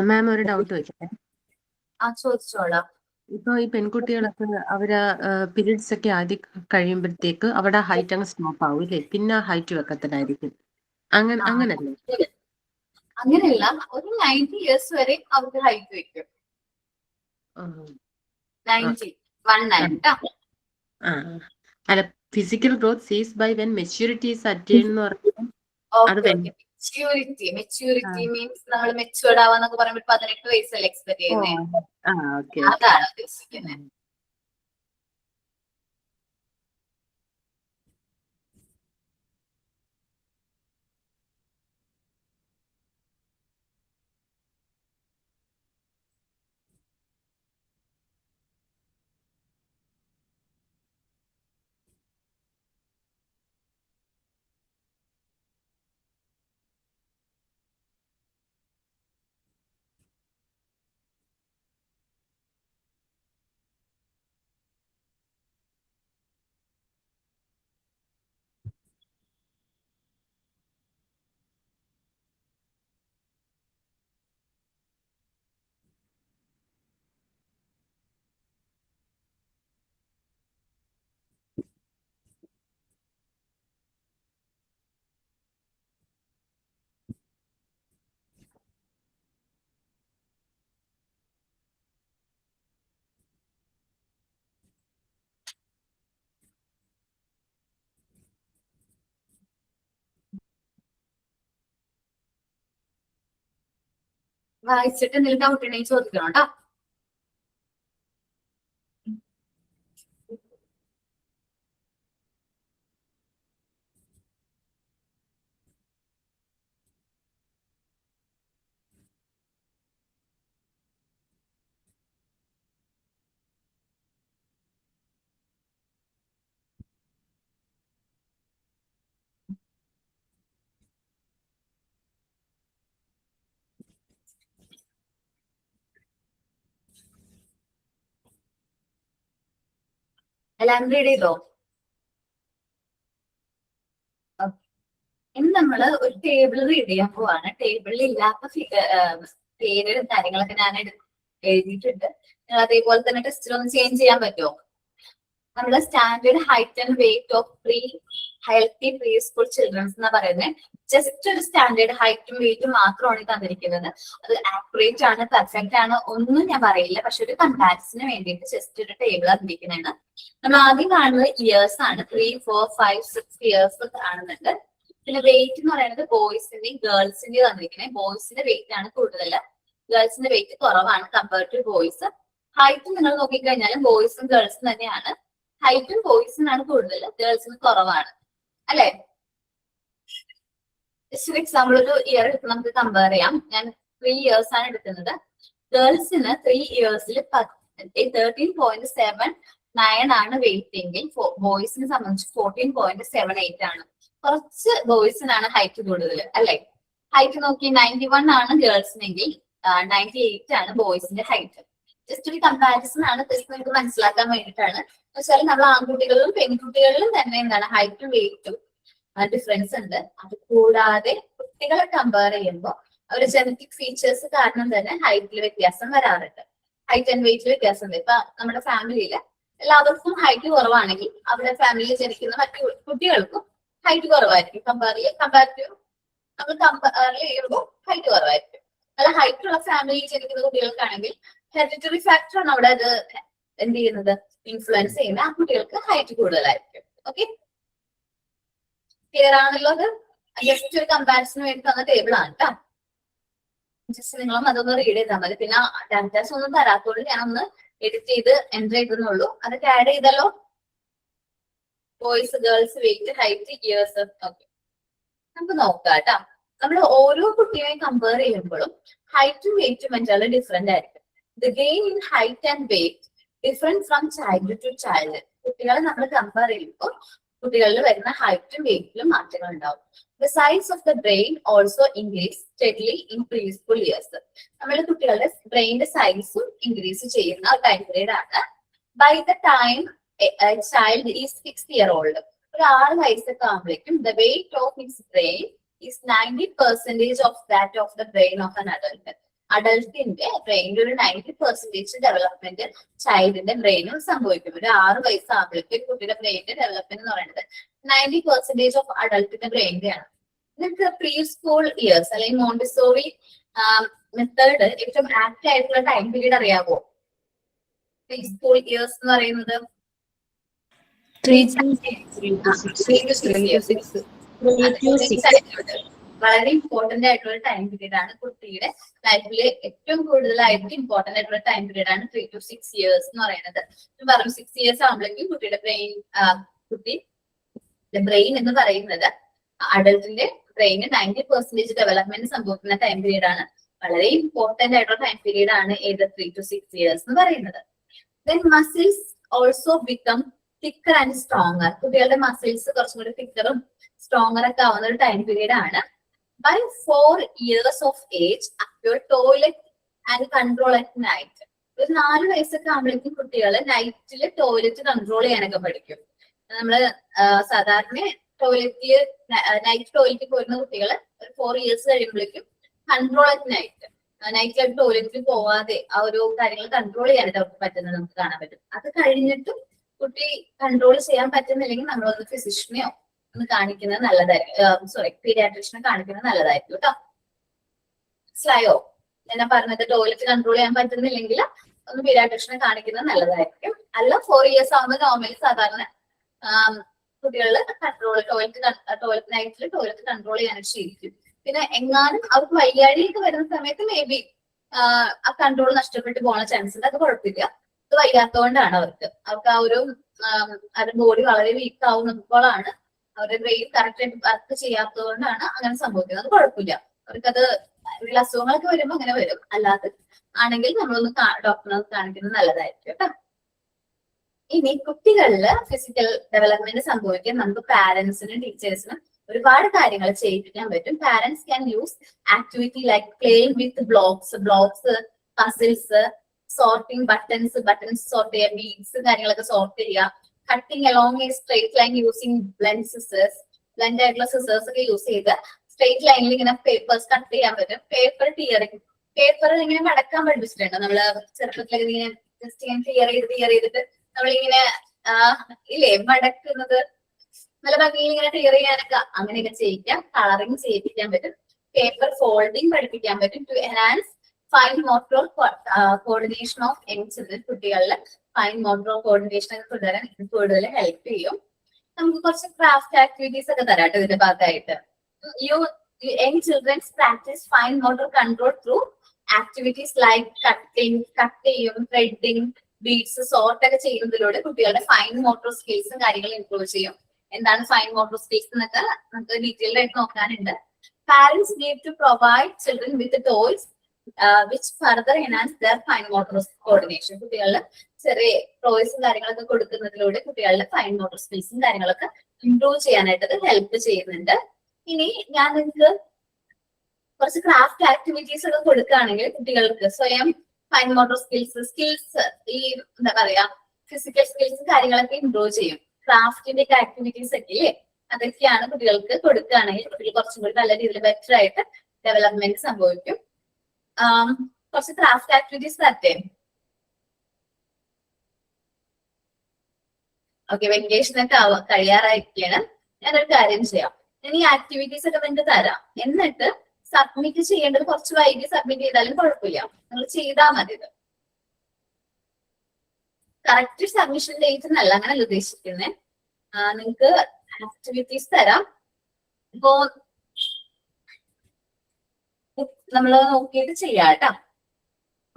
മാം ഒരു ഡൗട്ട് വെച്ചേ. ചോദിച്ചോളാം. ഇപ്പൊ ഈ പെൺകുട്ടികളൊക്കെ അവര് പീരീഡ്സ് ഒക്കെ ആദ്യം കഴിയുമ്പോഴത്തേക്ക് അവിടെ ഹൈറ്റ് അങ്ങ് സ്റ്റോപ്പ് ആവും ഇല്ലേ, പിന്നെ ഹൈറ്റ് വെക്കത്തില്ലായിരിക്കും, അങ്ങനല്ലേ? അങ്ങനെയല്ല, ഒരു 90 ഇയേഴ്സ് വരെ അവർക്ക് ഹൈറ്റ് വെക്കും. 90 അല്ല, physical growth ceases by when maturity is attained എന്ന് പറഞ്ഞാൽ മെച്യൂരിറ്റി മീൻസ് നമ്മൾ മെച്യൂർഡ് ആവാന്നൊക്കെ പറയുമ്പോൾ 18 വയസ്സല്ലേ എക്സ്പെക്ട് ചെയ്യുന്നത്, അതാണ് ഉദ്ദേശിക്കുന്നത്. വായിച്ചിട്ട് എന്തെങ്കിലും ഡൗട്ട് ഉണ്ടെങ്കിൽ ചോദിക്കണം കേട്ടോ. എല്ലാവരും റീഡ് ചെയ്തോ? ഇനി നമ്മള് ഒരു ടേബിൾ റീഡ് ചെയ്യാൻ പോവാണ്. ടേബിളിൽ ഇല്ലാത്ത പേരും കാര്യങ്ങളൊക്കെ ഞാൻ എഴുതിയിട്ടുണ്ട്. അതേപോലെ തന്നെ ടെസ്റ്റിൽ ഒന്ന് ചേഞ്ച് ചെയ്യാൻ പറ്റുമോ? നമ്മുടെ standard height and weight of pre healthy pre school children's എന്നാ പറയുന്നത്. ജസ്റ്റ് ഒരു സ്റ്റാൻഡേർഡ് ഹൈറ്റും വെയിറ്റും മാത്രമാണ് തന്നിരിക്കുന്നത്. അത് ആക്യുറേറ്റ് ആണ്, പെർഫെക്റ്റ് ആണ് ഒന്നും ഞാൻ പറയില്ല. പക്ഷെ ഒരു കമ്പാരിസന് വേണ്ടിയിട്ട് ജസ്റ്റ് ഒരു ടേബിൾ തന്നിരിക്കുന്നതാണ്. നമ്മൾ ആദ്യം കാണുന്നത് ഇയേഴ്സ് ആണ്. 3, 4, 5, 6 ഇയേഴ്സ് കാണുന്നുണ്ട്. പിന്നെ വെയിറ്റ് എന്ന് പറയുന്നത് ബോയ്സിന്റെയും ഗേൾസിന്റെയും തന്നിരിക്കുന്നത്. ബോയ്സിന്റെ വെയിറ്റ് ആണ് കൂടുതൽ, ഗേൾസിന്റെ വെയിറ്റ് കുറവാണ് കമ്പയർ ടു ബോയ്സ്. ഹൈറ്റ് നിങ്ങൾ നോക്കിക്കഴിഞ്ഞാൽ ബോയ്സും ഗേൾസും തന്നെയാണ്. ഹൈറ്റും ബോയ്സിനാണ് കൂടുതൽ, ഗേൾസിന് കുറവാണ് അല്ലെ? ജസ്റ്റ് എക്സാമ്പിൾ ഒരു ഇയർ എടുത്ത് നമുക്ക് കമ്പയർ ചെയ്യാം. ഞാൻ 3 ഇയേഴ്സ് ആണ് എടുക്കുന്നത്. ഗേൾസിന് 3 ഇയേഴ്സിൽ 13.79 ആണ് വെയിറ്റ് എങ്കിൽ ബോയ്സിനെ സംബന്ധിച്ച് 14.78 ആണ്. കുറച്ച് ബോയ്സിനാണ് ഹൈറ്റ് കൂടുതൽ അല്ലെ? ഹൈറ്റ് നോക്കി 91 ആണ് ഗേൾസിനെങ്കിൽ 98 ആണ് ബോയ്സിന്റെ ഹൈറ്റ്. ജസ്റ്റ് ഒരു കമ്പാരിസൺ ആണ്, നിങ്ങൾക്ക് മനസ്സിലാക്കാൻ വേണ്ടിയിട്ടാണ്. വെച്ചാൽ നമ്മൾ ആൺകുട്ടികളിലും പെൺകുട്ടികളിലും തന്നെ എന്താണ് ഹൈറ്റും വെയിറ്റും ഡിഫറൻസ് ഉണ്ട്. അത് കൂടാതെ കുട്ടികളെ കമ്പയർ ചെയ്യുമ്പോൾ അവരുടെ ജനറ്റിക് ഫീച്ചേഴ്സ് കാരണം തന്നെ ഹൈറ്റിൽ വ്യത്യാസം വരാറുണ്ട്. ഹൈറ്റ് ആൻഡ് വെയിറ്റിൽ വ്യത്യാസം ഉണ്ട്. ഇപ്പൊ നമ്മുടെ ഫാമിലിയിൽ എല്ലാവർക്കും ഹൈറ്റ് കുറവാണെങ്കിൽ അവരുടെ ഫാമിലിയിൽ ജനിക്കുന്ന മറ്റു കുട്ടികൾക്കും ഹൈറ്റ് കുറവായിരിക്കും. കമ്പാരിറ്റീവ് നമ്മൾ കമ്പയർ ചെയ്യുമ്പോൾ ഹൈറ്റ് കുറവായിരിക്കും. അല്ല, ഹൈറ്റ് ഉള്ള ഫാമിലിയിൽ ജനിക്കുന്ന കുട്ടികൾക്കാണെങ്കിൽ ഹെറിഡിറ്ററി ഫാക്ടറാണ് അവിടെ അത് എന്ത് ചെയ്യുന്നത്, ഇൻഫ്ലുവൻസ് ചെയ്യുന്നത്. ആ കുട്ടികൾക്ക് ഹൈറ്റ് കൂടുതലായിരിക്കും. ഓക്കെ, ക്ലിയർ ആണല്ലോ? അത് ജസ്റ്റ് ഒരു കമ്പാരിസന് വേണ്ടി തന്ന ടേബിൾ ആണ് കേട്ടോ. ജസ്റ്റ് നിങ്ങളും അതൊന്ന് റീഡ് ചെയ്താൽ മതി. പിന്നെ ഡാറ്റാസ് ഒന്നും തരാത്തോണ്ട് ഞാൻ ഒന്ന് എഡിറ്റ് ചെയ്ത് എൻ്റർ ചെയ്തെന്നുള്ളൂ. അതൊക്കെ ആഡ് ചെയ്തല്ലോ. Boys, girls, weight, height, years. Okay, നമുക്ക് നോക്കാം കേട്ടോ. നമ്മൾ ഓരോ കുട്ടിയെയും കമ്പയർ ചെയ്യുമ്പോഴും ഹൈറ്റും വെയിറ്റും വെച്ചാൽ ഡിഫറെന്റ് ആയിരിക്കും. The gain in height and weight different from child to child. കുട്ടികളെ നമ്മൾ കമ്പയർ ചെയ്യുമ്പോൾ കുട്ടികളിൽ വരുന്ന ഹൈറ്റും വെയിറ്റിലും മാറ്റങ്ങൾ ഉണ്ടാവും. The size of the brain also increase steadily in preschool years. നമ്മുടെ കുട്ടികളുടെ ബ്രെയിനിന്റെ സൈസും ഇൻക്രീസ് ചെയ്യുന്ന ടൈം പീരീഡ് ആണ്. By the time child is 6 year old, ഒരു 6 വയസ്സൊക്കെ ആകുമ്പോഴേക്കും the weight of his brain is 90% of that of the brain of an adult. അഡൾട്ടിന്റെ ബ്രെയിനിന്റെ ഒരു 90% ഡെവലപ്മെന്റ് ചൈൽഡിന്റെ ബ്രെയിനും സംഭവിക്കും. ഒരു 6 വയസ്സാകുമ്പോഴേക്കും കുട്ടിയുടെ ബ്രെയിനിന്റെ ഡെവലപ്മെന്റ് എന്ന് പറയുന്നത് 90% ഓഫ് അഡൾട്ടിന്റെ ബ്രെയിനിന്റെ ആണ്. നിങ്ങൾക്ക് പ്രീ സ്കൂൾ ഇയേഴ്സ് അല്ലെങ്കിൽ മോണ്ടിസോറി മെത്തേഡ് ഏറ്റവും ആക്ട് ആയിട്ടുള്ള ടൈം പീരീഡ് അറിയാമോ? പ്രീ സ്കൂൾ ഇയേഴ്സ് എന്ന് പറയുന്നത് 3 to 6. വളരെ ഇമ്പോർട്ടന്റ് ആയിട്ടുള്ള ടൈം പീരീഡ് ആണ്. കുട്ടിയുടെ ലൈഫിൽ ഏറ്റവും കൂടുതലായിട്ട് ഇമ്പോർട്ടന്റ് ആയിട്ടുള്ള ടൈം പീരീഡ് ആണ് 3 to 6 years എന്ന് പറയുന്നത്. പറഞ്ഞു 6 years ആകുമ്പോഴേക്കും കുട്ടിയുടെ ബ്രെയിൻ എന്ന് പറയുന്നത് അഡൽട്ടിന്റെ ബ്രെയിന് 90% ഡെവലപ്മെന്റ് സംഭവിക്കുന്ന ടൈം പീരീഡ് ആണ്. വളരെ ഇമ്പോർട്ടന്റ് ആയിട്ടുള്ള ടൈം പീരീഡ് ആണ് ഏത് 3 to 6 years എന്ന് പറയുന്നത്. Then muscles also become thicker and stronger. കുട്ടികളുടെ മസിൽസ് കുറച്ചും കൂടി തിക്കറും സ്ട്രോങ്ങർ ഒക്കെ ആവുന്ന ഒരു ടൈം പീരീഡ് ആണ്. By 4 years of age acquire toilet and control at night. ഒരു 4 വയസ്സൊക്കെ ആകുമ്പോഴേക്കും കുട്ടികൾ നൈറ്റില് ടോയ്ലറ്റ് കൺട്രോൾ ചെയ്യാനൊക്കെ പഠിക്കും. നമ്മള് സാധാരണ ടോയ്ലറ്റില് നൈറ്റ് ടോയ്ലറ്റിൽ പോരുന്ന കുട്ടികൾ ഒരു 4 years കഴിയുമ്പോഴേക്കും കൺട്രോൾ അറ്റ് നൈറ്റ്, നൈറ്റിലായിട്ട് ടോയ്ലറ്റിൽ പോവാതെ ആ ഒരു കാര്യങ്ങൾ കൺട്രോൾ ചെയ്യാനായിട്ട് അവർക്ക് പറ്റുന്നത് നമുക്ക് കാണാൻ പറ്റും. അത് കഴിഞ്ഞിട്ടും കുട്ടി കൺട്രോൾ ചെയ്യാൻ പറ്റുന്നില്ലെങ്കിൽ നമ്മളൊന്ന് ഫിസിഷ്യനെയോ ഒന്ന് കാണിക്കുന്നത് നല്ലതായിരിക്കും. പീഡിയാട്രിഷ്യനെ കാണിക്കുന്നത് നല്ലതായിരിക്കും കേട്ടോ. മനസ്സിലായോ? ഞാൻ പറഞ്ഞത് ടോയ്ലറ്റ് കൺട്രോൾ ചെയ്യാൻ പറ്റുന്നില്ലെങ്കിൽ ഒന്ന് പീഡിയാട്രിഷ്യനെ കാണിക്കുന്നത് നല്ലതായിരിക്കും. അല്ല 4 years ആകുമ്പോൾ നോർമലി സാധാരണ കുട്ടികളിൽ ടോയ്ലറ്റ് നൈറ്റിൽ ടോയ്ലറ്റ് കൺട്രോൾ ചെയ്യാനായിട്ട് ശീലിക്കും. പിന്നെ എങ്ങാനും അവർക്ക് വയ്യാഴിയൊക്കെ വരുന്ന സമയത്ത് മേ ബി ആ കൺട്രോൾ നഷ്ടപ്പെട്ടു പോകുന്ന ചാൻസ് ഉണ്ട്. അത് കുഴപ്പമില്ല. അത് വയ്യാത്തതുകൊണ്ടാണ് അവർക്ക് ആ ഒരു അവരുടെ ബോഡി വളരെ വീക്ക് ആവുമ്പോഴാണ് അവരുടെ ബ്രെയിൻ കറക്റ്റ് ആയിട്ട് വർക്ക് ചെയ്യാത്തത് കൊണ്ടാണ് അങ്ങനെ സംഭവിക്കുന്നത്. അത് കുഴപ്പമില്ല. അവർക്കത് അസുഖങ്ങളൊക്കെ വരുമ്പോൾ അങ്ങനെ വരും. അല്ലാതെ ആണെങ്കിൽ നമ്മളൊന്ന് ഡോക്ടറിനെ കാണിക്കുന്നത് നല്ലതായിരിക്കും കേട്ടോ. ഇനി കുട്ടികളില് ഫിസിക്കൽ ഡെവലപ്മെന്റ് സംഭവിക്കാൻ നമുക്ക് പാരന്റ്സിനും ടീച്ചേഴ്സിനും ഒരുപാട് കാര്യങ്ങൾ ചെയ്യിപ്പിക്കാൻ പറ്റും. Parents can use activity like playing with blocks, puzzles, sorting buttons sort ചെയ്യുക, ബീഡ്സ് കാര്യങ്ങളൊക്കെ സോർട്ട് ചെയ്യുക, cutting along A straight line using blend ആയിട്ടുള്ള സിസേഴ്സ് ഒക്കെ യൂസ് ചെയ്ത് സ്ട്രേറ്റ് ലൈനിൽ ഇങ്ങനെ പേപ്പേഴ്സ് കട്ട് ചെയ്യാൻ പറ്റും. പേപ്പർ ഇങ്ങനെ മടക്കാൻ പഠിപ്പിച്ചിട്ടുണ്ട് നമ്മള് ചെറുപ്പത്തിലൊക്കെ ഇങ്ങനെ ജസ്റ്റ് ഇങ്ങനെ ക്ലിയർ ചെയ്തിട്ട് നമ്മളിങ്ങനെ ഇല്ലേ മടക്കുന്നത് നല്ല ഭംഗിയിൽ ഇങ്ങനെ ക്ലിയർ ചെയ്യാനൊക്കെ അങ്ങനെയൊക്കെ ചെയ്യിക്കാം. കളറിങ് ചെയ്യിപ്പിക്കാൻ പറ്റും. പേപ്പർ ഫോൾഡിങ് പഠിപ്പിക്കാൻ പറ്റും. To enhance fine motor coordination of young children. കുട്ടികളിൽ ഫൈൻ മോട്ടോർ കോർഡിനേഷൻ ഒക്കെ കൊണ്ടുവരാൻ കൂടുതൽ ഹെൽപ്പ് ചെയ്യും. നമുക്ക് കുറച്ച് ക്രാഫ്റ്റ് ആക്ടിവിറ്റീസ് ഒക്കെ തരാട്ടോ ഇതിന്റെ ഭാഗമായിട്ട്. Young children's practice fine motor control through activities like cut ചെയ്യും, ത്രെഡിങ്, ബീഡ്സ് സോർട്ട് ഒക്കെ ചെയ്യുന്നതിലൂടെ കുട്ടികളുടെ ഫൈൻ മോട്ടോർ സ്കിൽസും കാര്യങ്ങളും ഇംപ്രൂവ് ചെയ്യും. എന്താണ് ഫൈൻ മോട്ടോർ സ്കിൽസ് എന്നൊക്കെ നമുക്ക് ഡീറ്റെയിൽഡ് ആയിട്ട് നോക്കാനുണ്ട്. Parents need to provide children with toys which further enhance their fine motor coordination. കുട്ടികളിൽ ചെറിയ ടോയ്സും കാര്യങ്ങളൊക്കെ കൊടുക്കുന്നതിലൂടെ കുട്ടികളുടെ ഫൈൻ മോട്ടോർ സ്കിൽസും കാര്യങ്ങളൊക്കെ ഇംപ്രൂവ് ചെയ്യാനായിട്ട് ഹെൽപ്പ് ചെയ്യുന്നുണ്ട്. ഇനി ഞാൻ നിങ്ങൾക്ക് കുറച്ച് ക്രാഫ്റ്റ് ആക്ടിവിറ്റീസ് ഒക്കെ കൊടുക്കുകയാണെങ്കിൽ കുട്ടികൾക്ക് സ്വയം ഫൈൻ മോട്ടോർ സ്കിൽസ് ഈ എന്താ പറയാ ഫിസിക്കൽ സ്കിൽസും കാര്യങ്ങളൊക്കെ ഇംപ്രൂവ് ചെയ്യും. ക്രാഫ്റ്റിന്റെ ഒക്കെ ആക്ടിവിറ്റീസ് ഒക്കെ ഇല്ലേ, അതൊക്കെയാണ് കുട്ടികൾക്ക് കൊടുക്കുകയാണെങ്കിൽ കുട്ടികൾ കുറച്ചും കൂടി നല്ല രീതിയിൽ ബെറ്റർ ആയിട്ട് ഡെവലപ്മെന്റ് സംഭവിക്കും. കുറച്ച് ക്രാഫ്റ്റ് ആക്ടിവിറ്റീസ് തരട്ടെ? ഓക്കെ, വെക്കേഷൻ ഒക്കെ കഴിയാറായിരിക്കുകയാണ്. ഞാനൊരു കാര്യം ചെയ്യാം, ഞാൻ ഈ ആക്ടിവിറ്റീസ് ഒക്കെ നിങ്ങൾക്ക് തരാം. എന്നിട്ട് സബ്മിറ്റ് ചെയ്യേണ്ടത് കുറച്ച് വൈകി സബ്മിറ്റ് ചെയ്താലും കുഴപ്പമില്ല, നിങ്ങൾ ചെയ്താൽ മതി. ഇത് കറക്റ്റ് സബ്മിഷൻ ഡേറ്റ് എന്നല്ല അങ്ങനെയല്ല ഉദ്ദേശിക്കുന്നത്. നിങ്ങൾക്ക് ആക്ടിവിറ്റീസ് തരാം, ഇപ്പോ നമ്മള് നോക്കിയിട്ട് ചെയ്യാം കേട്ടോ.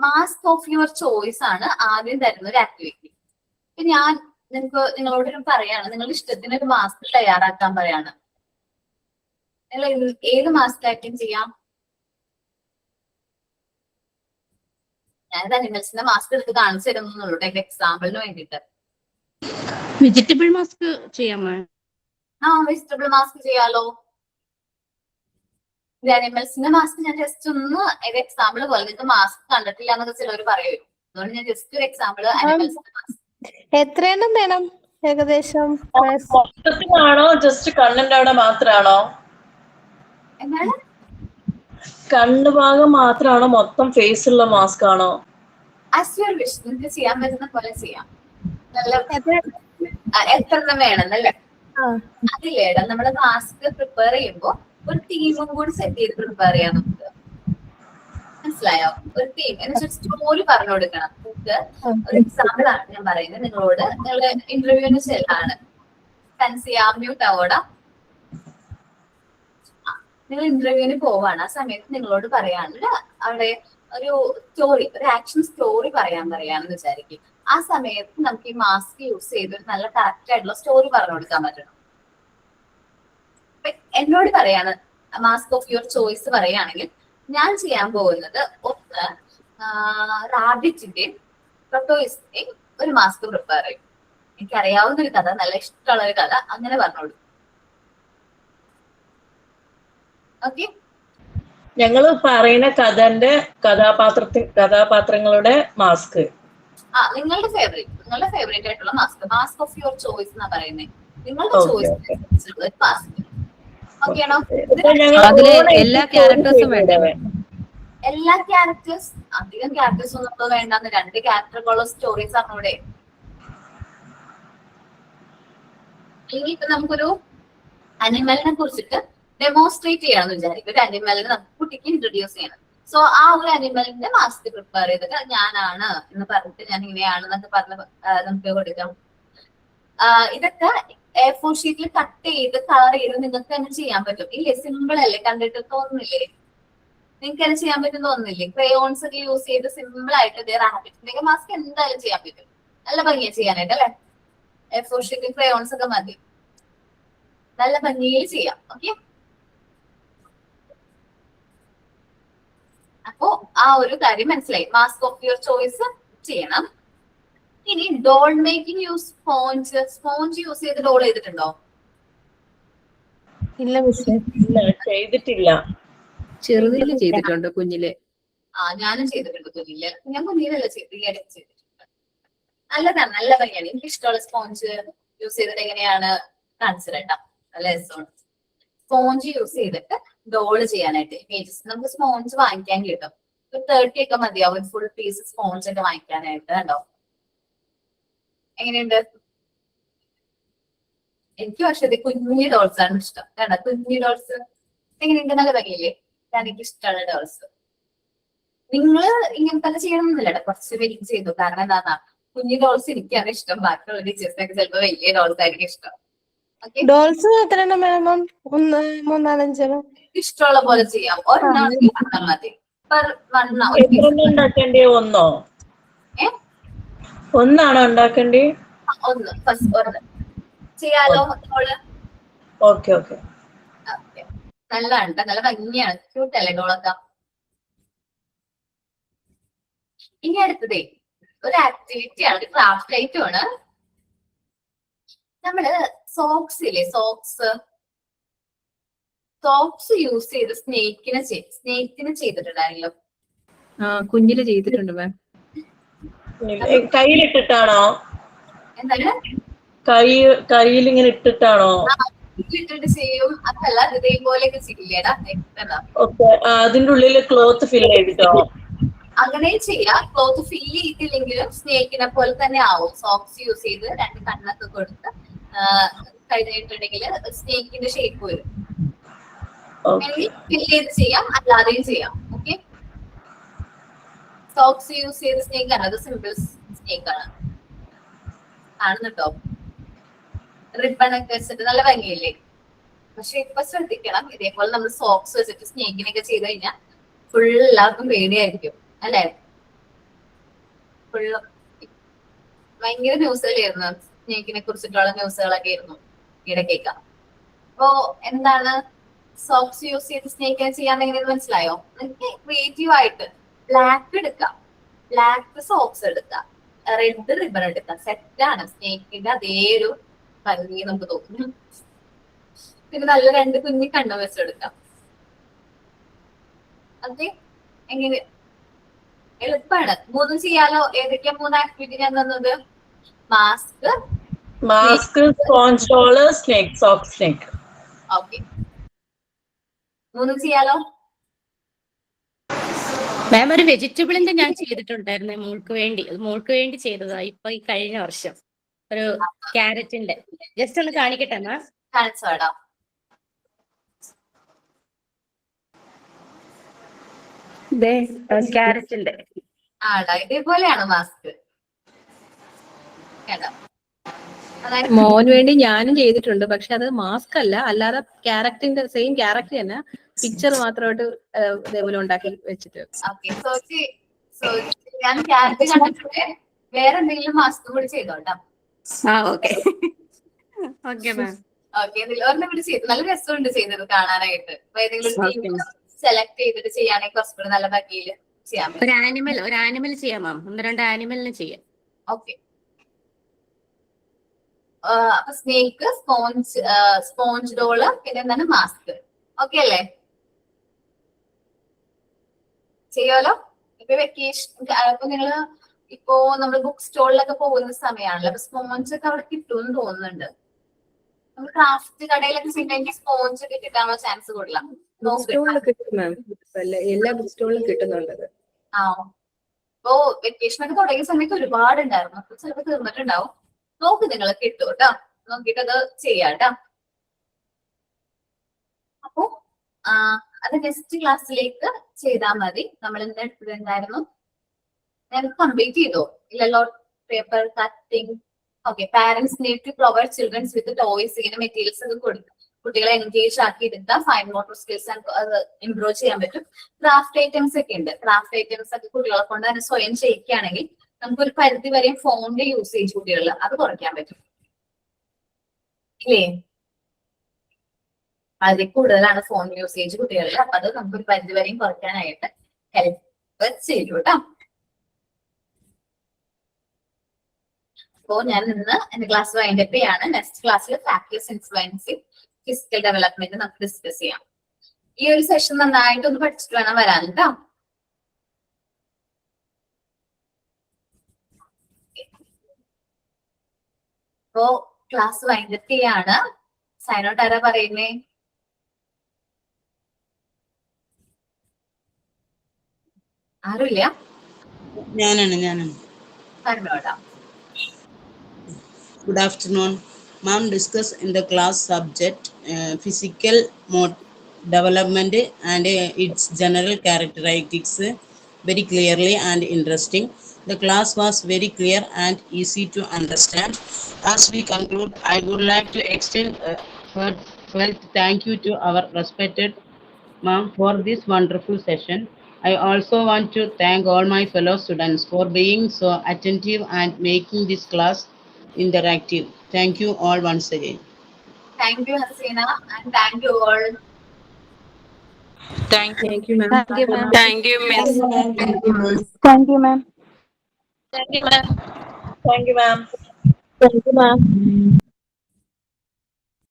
മാസ്ക് ഓഫ് യുവർ ചോയ്സ് ആണ് ആദ്യം തരുന്ന ഒരു ആക്ടിവിറ്റി. ഇപ്പൊ ഞാൻ നിങ്ങളോട് പറയാണ്, നിങ്ങളുടെ ഇഷ്ടത്തിന് ഒരു മാസ്ക് തയ്യാറാക്കാൻ പറയാണ്. നിങ്ങൾ ഏത് മാസ്ക് ആയിരിക്കും ചെയ്യാം? ഞാനിത് അനിമൽസിന്റെ മാസ്ക് എടുത്ത് കാണിച്ചു തരുന്നുള്ളൂ എന്റെ എക്സാമ്പിളിന് വേണ്ടിയിട്ട്. വെജിറ്റബിൾ മാസ്ക് ചെയ്യാമോ? ആ, വെജിറ്റബിൾ മാസ്ക് ചെയ്യാലോ. അനിമൽസിന്റെ മാസ്ക് ഞാൻ ജസ്റ്റ് ഒന്ന് ഒരു എക്സാമ്പിൾ പോലെ, നിങ്ങൾക്ക് മാസ്ക് കണ്ടിട്ടില്ല എന്നൊക്കെ ചിലവർ പറയുമല്ലോ, അതുകൊണ്ട് ഞാൻ ജസ്റ്റ് ഒരു എക്സാമ്പിൾ അനിമൽസിന്റെ മാസ്ക്. എത്രയെണ്ണം വേണം ഏകദേശം? മൊത്തത്തിലാണോ ജസ്റ്റ് കണ്ണിന്റെ അവിടെ മാത്രാണോ? എന്താണ്? കണ്ണ് ഭാഗം മാത്രാണോ, മൊത്തം ഫേസ് ഉള്ള മാസ്ക് ആണോ? ആസ് യുവർ വിഷ്, നിങ്ങൾക്ക് ചെയ്യാൻ പറ്റുന്ന പോലെ ചെയ്യാം. നല്ല എത്ര വേണമെന്നല്ലേ? അതില്ലേടാ, നമ്മള് മാസ്ക് പ്രിപ്പയർ ചെയ്യുമ്പോ ഒരു ടീമും കൂടി സെറ്റ് ചെയ്ത് പ്രിപ്പയർ ചെയ്യാൻ നമുക്ക്. മനസ്സിലായോ? ഒരു ടീം എന്ന് വെച്ചാൽ സ്റ്റോറി പറഞ്ഞു കൊടുക്കണം. നിങ്ങൾക്ക് ഒരു എക്സാമ്പിൾ ആണ് ഞാൻ പറയുന്നത്. നിങ്ങളോട് നിങ്ങളുടെ ഇന്റർവ്യൂവിന് ചെല്ലാണ്. ഫാൻസിയാ മ്യൂട്ട് ആവോടാ. നിങ്ങൾ ഇന്റർവ്യൂവിന് പോവാണ്. ആ സമയത്ത് നിങ്ങളോട് പറയാനുള്ള അവിടെ ഒരു സ്റ്റോറി, ഒരു ആക്ഷൻ സ്റ്റോറി പറയാന്ന് വിചാരിക്കും. ആ സമയത്ത് നമുക്ക് ഈ മാസ്ക് യൂസ് ചെയ്ത് ഒരു നല്ല കറക്റ്റ് ആയിട്ടുള്ള സ്റ്റോറി പറഞ്ഞു കൊടുക്കാൻ പറ്റണം. എന്നോട് പറയാണ് മാസ്ക് ഓഫ് യുവർ ചോയ്സ് പറയുകയാണെങ്കിൽ ഞാൻ ചെയ്യാൻ പോകുന്നത് ഒന്ന് റാബിറ്റിന്റെയും പ്രൊട്ടോയിസിന്റെയും ഒരു മാസ്ക് പ്രിപ്പയർ ചെയ്യും. എനിക്കറിയാവുന്ന ഒരു കഥ, നല്ല ഇഷ്ടമുള്ള ഒരു കഥ, അങ്ങനെ പറഞ്ഞോളൂ. ഓക്കെ, ഞങ്ങള് പറയുന്ന കഥന്റെ കഥാപാത്രങ്ങളുടെ മാസ്ക്. നിങ്ങളുടെ ഫേവറേറ്റ് ആയിട്ടുള്ള മാസ്ക് ഓഫ് യുവർ ചോയ്സ് എന്നാ പറയുന്നത്. നിങ്ങളുടെ ചോയ്സ് മാസ്ക്. ഓക്കെ ആണോ? എല്ലാ ക്യാരക്ടേഴ്സും വേണ്ടേ? എല്ലാ ക്യാരക്ടേഴ്സ്, അധികം ക്യാരക്ടേഴ്സ് ഒന്നും നമുക്ക് വേണ്ടാന്ന്. 2 ക്യാരക്ടറുള്ള സ്റ്റോറീസ് ആണ് ഇവിടെ. അല്ലെങ്കിൽ ഇപ്പൊ നമുക്കൊരു അനിമലിനെ കുറിച്ചിട്ട് ഡെമോൺസ്ട്രേറ്റ് ചെയ്യാന്ന് വിചാരിക്കും. ഒരു അനിമലിനെ നമുക്ക് കുട്ടിക്ക് ഇൻട്രൊഡ്യൂസ് ചെയ്യണം. സോ ആ ഒരു അനിമലിന്റെ മാസ്ക് പ്രിപ്പയർ ചെയ്തിട്ട് ഞാനാണ് എന്ന് പറഞ്ഞിട്ട് ഞാൻ ഇങ്ങനെയാണെന്നൊക്കെ പറഞ്ഞ് നമുക്ക് കൊടുക്കാം. ഇതൊക്കെ A4 ഷീറ്റിൽ കട്ട് ചെയ്ത് കളർ ചെയ്ത് നിങ്ങൾക്ക് തന്നെ ചെയ്യാൻ പറ്റും. ഇല്ലേ? സിമ്പിൾ അല്ലേ? കണ്ടിട്ട് തോന്നുന്നില്ലേ? നിങ്ങൾക്ക് തന്നെ ചെയ്യാൻ പറ്റും തോന്നുന്നില്ലേ? ക്രയോൺസ് ഒക്കെ യൂസ് ചെയ്ത് സിമ്പിൾ ആയിട്ട് റാബിറ്റിന്റെ മാസ്ക് എന്തായാലും ചെയ്യാൻ പറ്റും. നല്ല ഭംഗിയാ ചെയ്യാനായിട്ട് അല്ലെ? A4 ഷീറ്റിൽ ക്രയോൺസ് ഒക്കെ മതി, നല്ല ഭംഗിയിൽ ചെയ്യാം. ഓക്കെ, അപ്പോ ആ ഒരു കാര്യം മനസ്സിലായി. മാസ്ക് ഓഫ് യുവർ ചോയ്സ് ചെയ്യണം. ഇനി doll making use sponge use ചെയ്ത് ഡോൾ ചെയ്തിട്ടുണ്ടോ? ഇല്ല മിസ്സേ, ചെയ്തിട്ടില്ല. ചെറുതില് ചെയ്തിട്ടുണ്ട്, കുഞ്ഞിലെ. ഞാനും ചെയ്തിട്ടുണ്ട് കുഞ്ഞില്. ഞാൻ കുഞ്ഞിലല്ല ചെയ്തിട്ടുണ്ട്. നല്ലതാണ്, നല്ല ഭംഗിയാണ്. എനിക്ക് ഇഷ്ടമുള്ള സ്പോഞ്ച് യൂസ് ചെയ്തിട്ട് എങ്ങനെയാണ് കാണിച്ചിട്ടാ. നല്ല രസമാണ് സ്പോഞ്ച് യൂസ് ചെയ്തിട്ട് ഡോള് ചെയ്യാനായിട്ട്. ഇമേജസ് നമുക്ക് സ്പോഞ്ച് വാങ്ങിക്കാൻ കിട്ടും. ഒരു 30 ഒക്കെ മതിയാവും ഫുൾ പീസ് സ്പോഞ്ച് ഒക്കെ വാങ്ങിക്കാനായിട്ട്. കണ്ടോ എങ്ങനെയുണ്ട്? എനിക്ക് പക്ഷെ ഇത് കുഞ്ഞു ഡോൾസ് ആണ് ഇഷ്ടം. കണ്ടോ കുഞ്ഞു ഡോൾസ് എങ്ങനെയുണ്ട്? നല്ല ഭംഗിയില്ലേ? എനിക്ക് ഇഷ്ടമുള്ള ഡോൾസ്. നിങ്ങള് ഇങ്ങനെ തന്നെ ചെയ്യണമെന്നില്ല, കുറച്ച് പേര് ചെയ്തു. കാരണം എന്താ, കുഞ്ഞു ഡോൾസ് എനിക്കാണ് ഇഷ്ടം. ബാക്കിയുള്ള ടീച്ചേഴ്സിനൊക്കെ ചിലപ്പോൾ വലിയ ഡോൾസ് ആയിരിക്കും ഇഷ്ടം. ഡോൾസ് എത്രയെണ്ണം വേണം? 3, 4, 5 ഇഷ്ടമുള്ള പോലെ ചെയ്യാം. ഒരെണ്ണം മതി. ഉണ്ടാക്കേണ്ടി? ഒന്നാണോ ഉണ്ടാക്കേണ്ടി? ഒന്ന് ചെയ്യാലോ. Okay okay. നല്ലതാണ്, നല്ല ഭംഗിയാണ്, ക്യൂട്ടല്ലേ ഡോളൊക്കെ. ഇനി അടുത്തതേ ഒരു ആക്ടിവിറ്റി ആണ്, ക്രാഫ്റ്റ് ഐറ്റം ആണ്. നമ്മള് സോക്സ് ഇല്ലേ, സോക്സ് യൂസ് ചെയ്ത് സ്നേക്കിന് ചെയ്തിട്ടുണ്ടായിരുന്നല്ലോ. കുഞ്ഞില് ചെയ്തിട്ടുണ്ട് മാം. കയ്യിലിട്ടിട്ടാണോ? എന്താണ്? കയ്യിൽ ഇങ്ങനെ ഇട്ടിട്ടാണോ? ഇട്ടിട്ട് ചെയ്യും. അതല്ല, ഇതേപോലെയൊക്കെ ചെയ്യില്ലേടാ. ഓക്കെ, അതിന്റെ ഉള്ളില് ക്ലോത്ത് ഫിൽ ചെയ്തിട്ടോ? അങ്ങനെ ചെയ്യാം. ക്ലോത്ത് ഫില്ല് ചെയ്തില്ലെങ്കിലും സ്നേക്കിനെ പോലെ തന്നെ ആവും. സോക്സ് യൂസ് ചെയ്ത് 2 കണ്ണൊക്കെ കൊടുത്ത് കഴിഞ്ഞിട്ടുണ്ടെങ്കിൽ സ്നേക്കിന്റെ ഷേപ്പ് വരും. ഫില്ല് ചെയ്ത് ചെയ്യാം, അല്ലാതെയും ചെയ്യാം. ഓക്കെ, സോക്സ് യൂസ് ചെയ്ത് സ്നേക്ക് ആണ്. അത് സിമ്പിൾ സ്നേക്ക് ആണ്. കാണുന്നുട്ടോ? റിബൺ ഒക്കെ വെച്ചിട്ട് നല്ല ഭംഗിയില്ലേ? പക്ഷെ ഇപ്പൊ ശ്രദ്ധിക്കണം, ഇതേപോലെ നമ്മൾ സോക്സ് വെച്ചിട്ട് സ്നേക്കിനൊക്കെ ചെയ്ത് കഴിഞ്ഞാൽ ഫുൾ എല്ലാവർക്കും പേടിയായിരിക്കും അല്ലെ. ഫുള്ള് ഭയങ്കര ന്യൂസുകളായിരുന്നു, സ്നേക്കിനെ കുറിച്ചിട്ടുള്ള ന്യൂസുകളൊക്കെ ആയിരുന്നു ഇടയ്ക്കൊക്കെ. അപ്പോ എന്താണ് സോക്സ് യൂസ് ചെയ്ത് സ്നേക്കിനെ ചെയ്യാൻ എങ്ങനെയെന്ന് മനസ്സിലായോ? നിങ്ങൾക്ക് ക്രിയേറ്റീവ് ആയിട്ട് ബ്ലാക്ക് എടുക്കാം, ബ്ലാക്ക് സോക്സ് എടുക്കാം, റെഡ് റിബൺ എടുക്കാം, സെറ്റാണ്. സ്നേക്കിന്റെ അതേ ഒരു ഭംഗി നമുക്ക് തോന്നും. പിന്നെ നല്ല 2 കുഞ്ഞി കണ്ണു വെച്ചെടുക്കാം. ഓക്കെ, എങ്ങനെ എളുപ്പമാണ്. 3 ചെയ്യാലോ. ഏതൊക്കെയാ 3 ആക്ടിവിറ്റി ഞാൻ തന്നത്? Mask, sponge roll, snake, sock snake. Okay, 3 ചെയ്യാലോ. മാം, ഒരു വെജിറ്റബിളിന്റെ ഞാൻ ചെയ്തിട്ടുണ്ടായിരുന്നേ മോൾക്ക് വേണ്ടി ചെയ്തതാ ഇപ്പൊ ഈ കഴിഞ്ഞ വർഷം. ഒരു ക്യാരറ്റിന്റെ ജസ്റ്റ് ഒന്ന് കാണിക്കട്ടെ മാം. കാണിച്ചോടാ. ക്യാരറ്റിന്റെ ആടാ, ഇതേപോലെയാണ് മാസ്ക്. കേട്ടോ, അതായത് മോന് വേണ്ടി ഞാനും ചെയ്തിട്ടുണ്ട്, പക്ഷെ അത് മാസ്ക് അല്ല, അല്ലാതെ ക്യാരക്ടറിന്റെ സെയിം ക്യാരക്ടർ തന്നെ പിക്ചർ മാത്രമായിട്ട് ഇതേപോലെ ഉണ്ടാക്കി വെച്ചിട്ട്. ഓക്കെ, ഞാൻ ക്യാരറ്റ് കണ്ടിട്ടുണ്ട്. വേറെ എന്തെങ്കിലും മാസ്ക് കൂടി ചെയ്തോട്ടോ. Okay okay ma'am. ഓക്കെ, ഒരെണ്ണം കൂടി ചെയ്തു. നല്ല രസമുണ്ട് ചെയ്തത് കാണാനായിട്ട്. അപ്പൊ ഏതെങ്കിലും സെലക്ട് ചെയ്തിട്ട് ചെയ്യുകയാണെങ്കിൽ കുറച്ചുകൂടി നല്ല ഭംഗിയിൽ ചെയ്യാൻ പറ്റും. ഒരു ആനിമൽ ചെയ്യാം മാം, 1-2 ആനിമലിന് ചെയ്യാം. ഓക്കെ, അപ്പൊ സ്നേക്ക്, സ്പോഞ്ച് റോള്, പിന്നെ എന്താണ് മാസ്ക്. ഓക്കെ അല്ലേ? ചെയ്യാലോ. ഇപ്പൊ വെക്കേഷൻ, ഇപ്പൊ നിങ്ങള് ഇപ്പോ നമ്മള് ബുക്ക് സ്റ്റോളിലൊക്കെ പോകുന്ന സമയമാണല്ലോ. അപ്പൊ സ്പോഞ്ച് ഒക്കെ അവിടെ കിട്ടുമെന്ന് തോന്നുന്നുണ്ട്. നമ്മൾ ക്രാഫ്റ്റ് കടയിലൊക്കെ ചെയ്യണമെങ്കിൽ സ്പോഞ്ച് ഒക്കെ കിട്ടാനുള്ള ചാൻസ് കൂടുതല. എല്ലാ ബുക്ക് സ്റ്റോളിലും കിട്ടുന്നുണ്ട്. ആ, ഇപ്പോ വെക്കേഷൻ ഒക്കെ തുടങ്ങിയ സമയത്ത് ഒരുപാടുണ്ടായിരുന്നു. അപ്പൊ ചിലപ്പോൾ തീർന്നിട്ടുണ്ടാവും. നോക്ക്, നിങ്ങൾ കിട്ടും കേട്ടോ. നോക്കിട്ട് അത് ചെയ്യാട്ടോ. അപ്പോ അത് നെക്സ്റ്റ് ക്ലാസ്സിലേക്ക് ചെയ്താൽ മതി. നമ്മൾ എന്താ എടുത്തിട്ടുണ്ടായിരുന്നു? ഞാൻ കംപ്ലീറ്റ് ചെയ്തോ ഇല്ലല്ലോ? Paper cutting. Okay, parents need to provide childrens with toys. ഇങ്ങനെ മെറ്റീരിയൽസ് ഒക്കെ കൊടുക്കും, കുട്ടികളെ എൻഗേജ് ആക്കി എടുത്താൽ ഫൈൻ മോട്ടോർ സ്കിൽസ് അത് ഇംപ്രൂവ് ചെയ്യാൻ പറ്റും. ക്രാഫ്റ്റ് ഐറ്റംസ് ഒക്കെ ഉണ്ട്. ക്രാഫ്റ്റ് ഐറ്റംസ് ഒക്കെ കുട്ടികളെ കൊണ്ട് തന്നെ സ്വയം ചെയ്യിക്കുകയാണെങ്കിൽ നമുക്കൊരു പരിധി വരെയും ഫോണിന്റെ യൂസേജ് കുട്ടികളിൽ അത് കുറയ്ക്കാൻ പറ്റും. ഇല്ലേ? അതിൽ കൂടുതലാണ് ഫോൺ യൂസേജ് കുട്ടികളിൽ. അപ്പൊ അത് നമുക്കൊരു പരിധി വരെയും കുറയ്ക്കാനായിട്ട് ഹെൽപ്പ് ചെയ്യും കേട്ടോ. അപ്പോ ഞാൻ ഇന്ന് എന്റെ ക്ലാസ് വൈൻഡപ്പ് ചെയ്യാണ്. നെക്സ്റ്റ് ക്ലാസ്സിൽ ഫാക്ടേഴ്സ് ഇൻഫ്ലുവൻസിങ് ഫിസിക്കൽ ഡെവലപ്മെന്റ് നമുക്ക് ഡിസ്കസ് ചെയ്യാം. ഈ ഒരു സെഷൻ നന്നായിട്ട് ഒന്ന് പഠിച്ചിട്ട് വേണം വരാൻ കേട്ടോ. അപ്പോ ക്ലാസ് വൈൻഡപ്പ് ചെയ്യാണ്. സൈൻ ഔട്ട് ആരാ പറയുന്നേ? ആരുമില്ല? ഞാനാണ്. പറഞ്ഞോടാ. Good afternoon. Ma'am discussed in the class subject physical development and its general characteristics very clearly and interesting. The class was very clear and easy to understand. As we conclude, I would like to extend a heartfelt thank you to our respected ma'am for this wonderful session. I also want to thank all my fellow students for being so attentive and making this class interactive. Thank you all once again. Thank you, Hasina, and thank you all. Thank you, ma'am. Thank you, ma'am. Thank you, miss. Thank you, ma'am. Thank you, ma'am. Thank you, ma'am.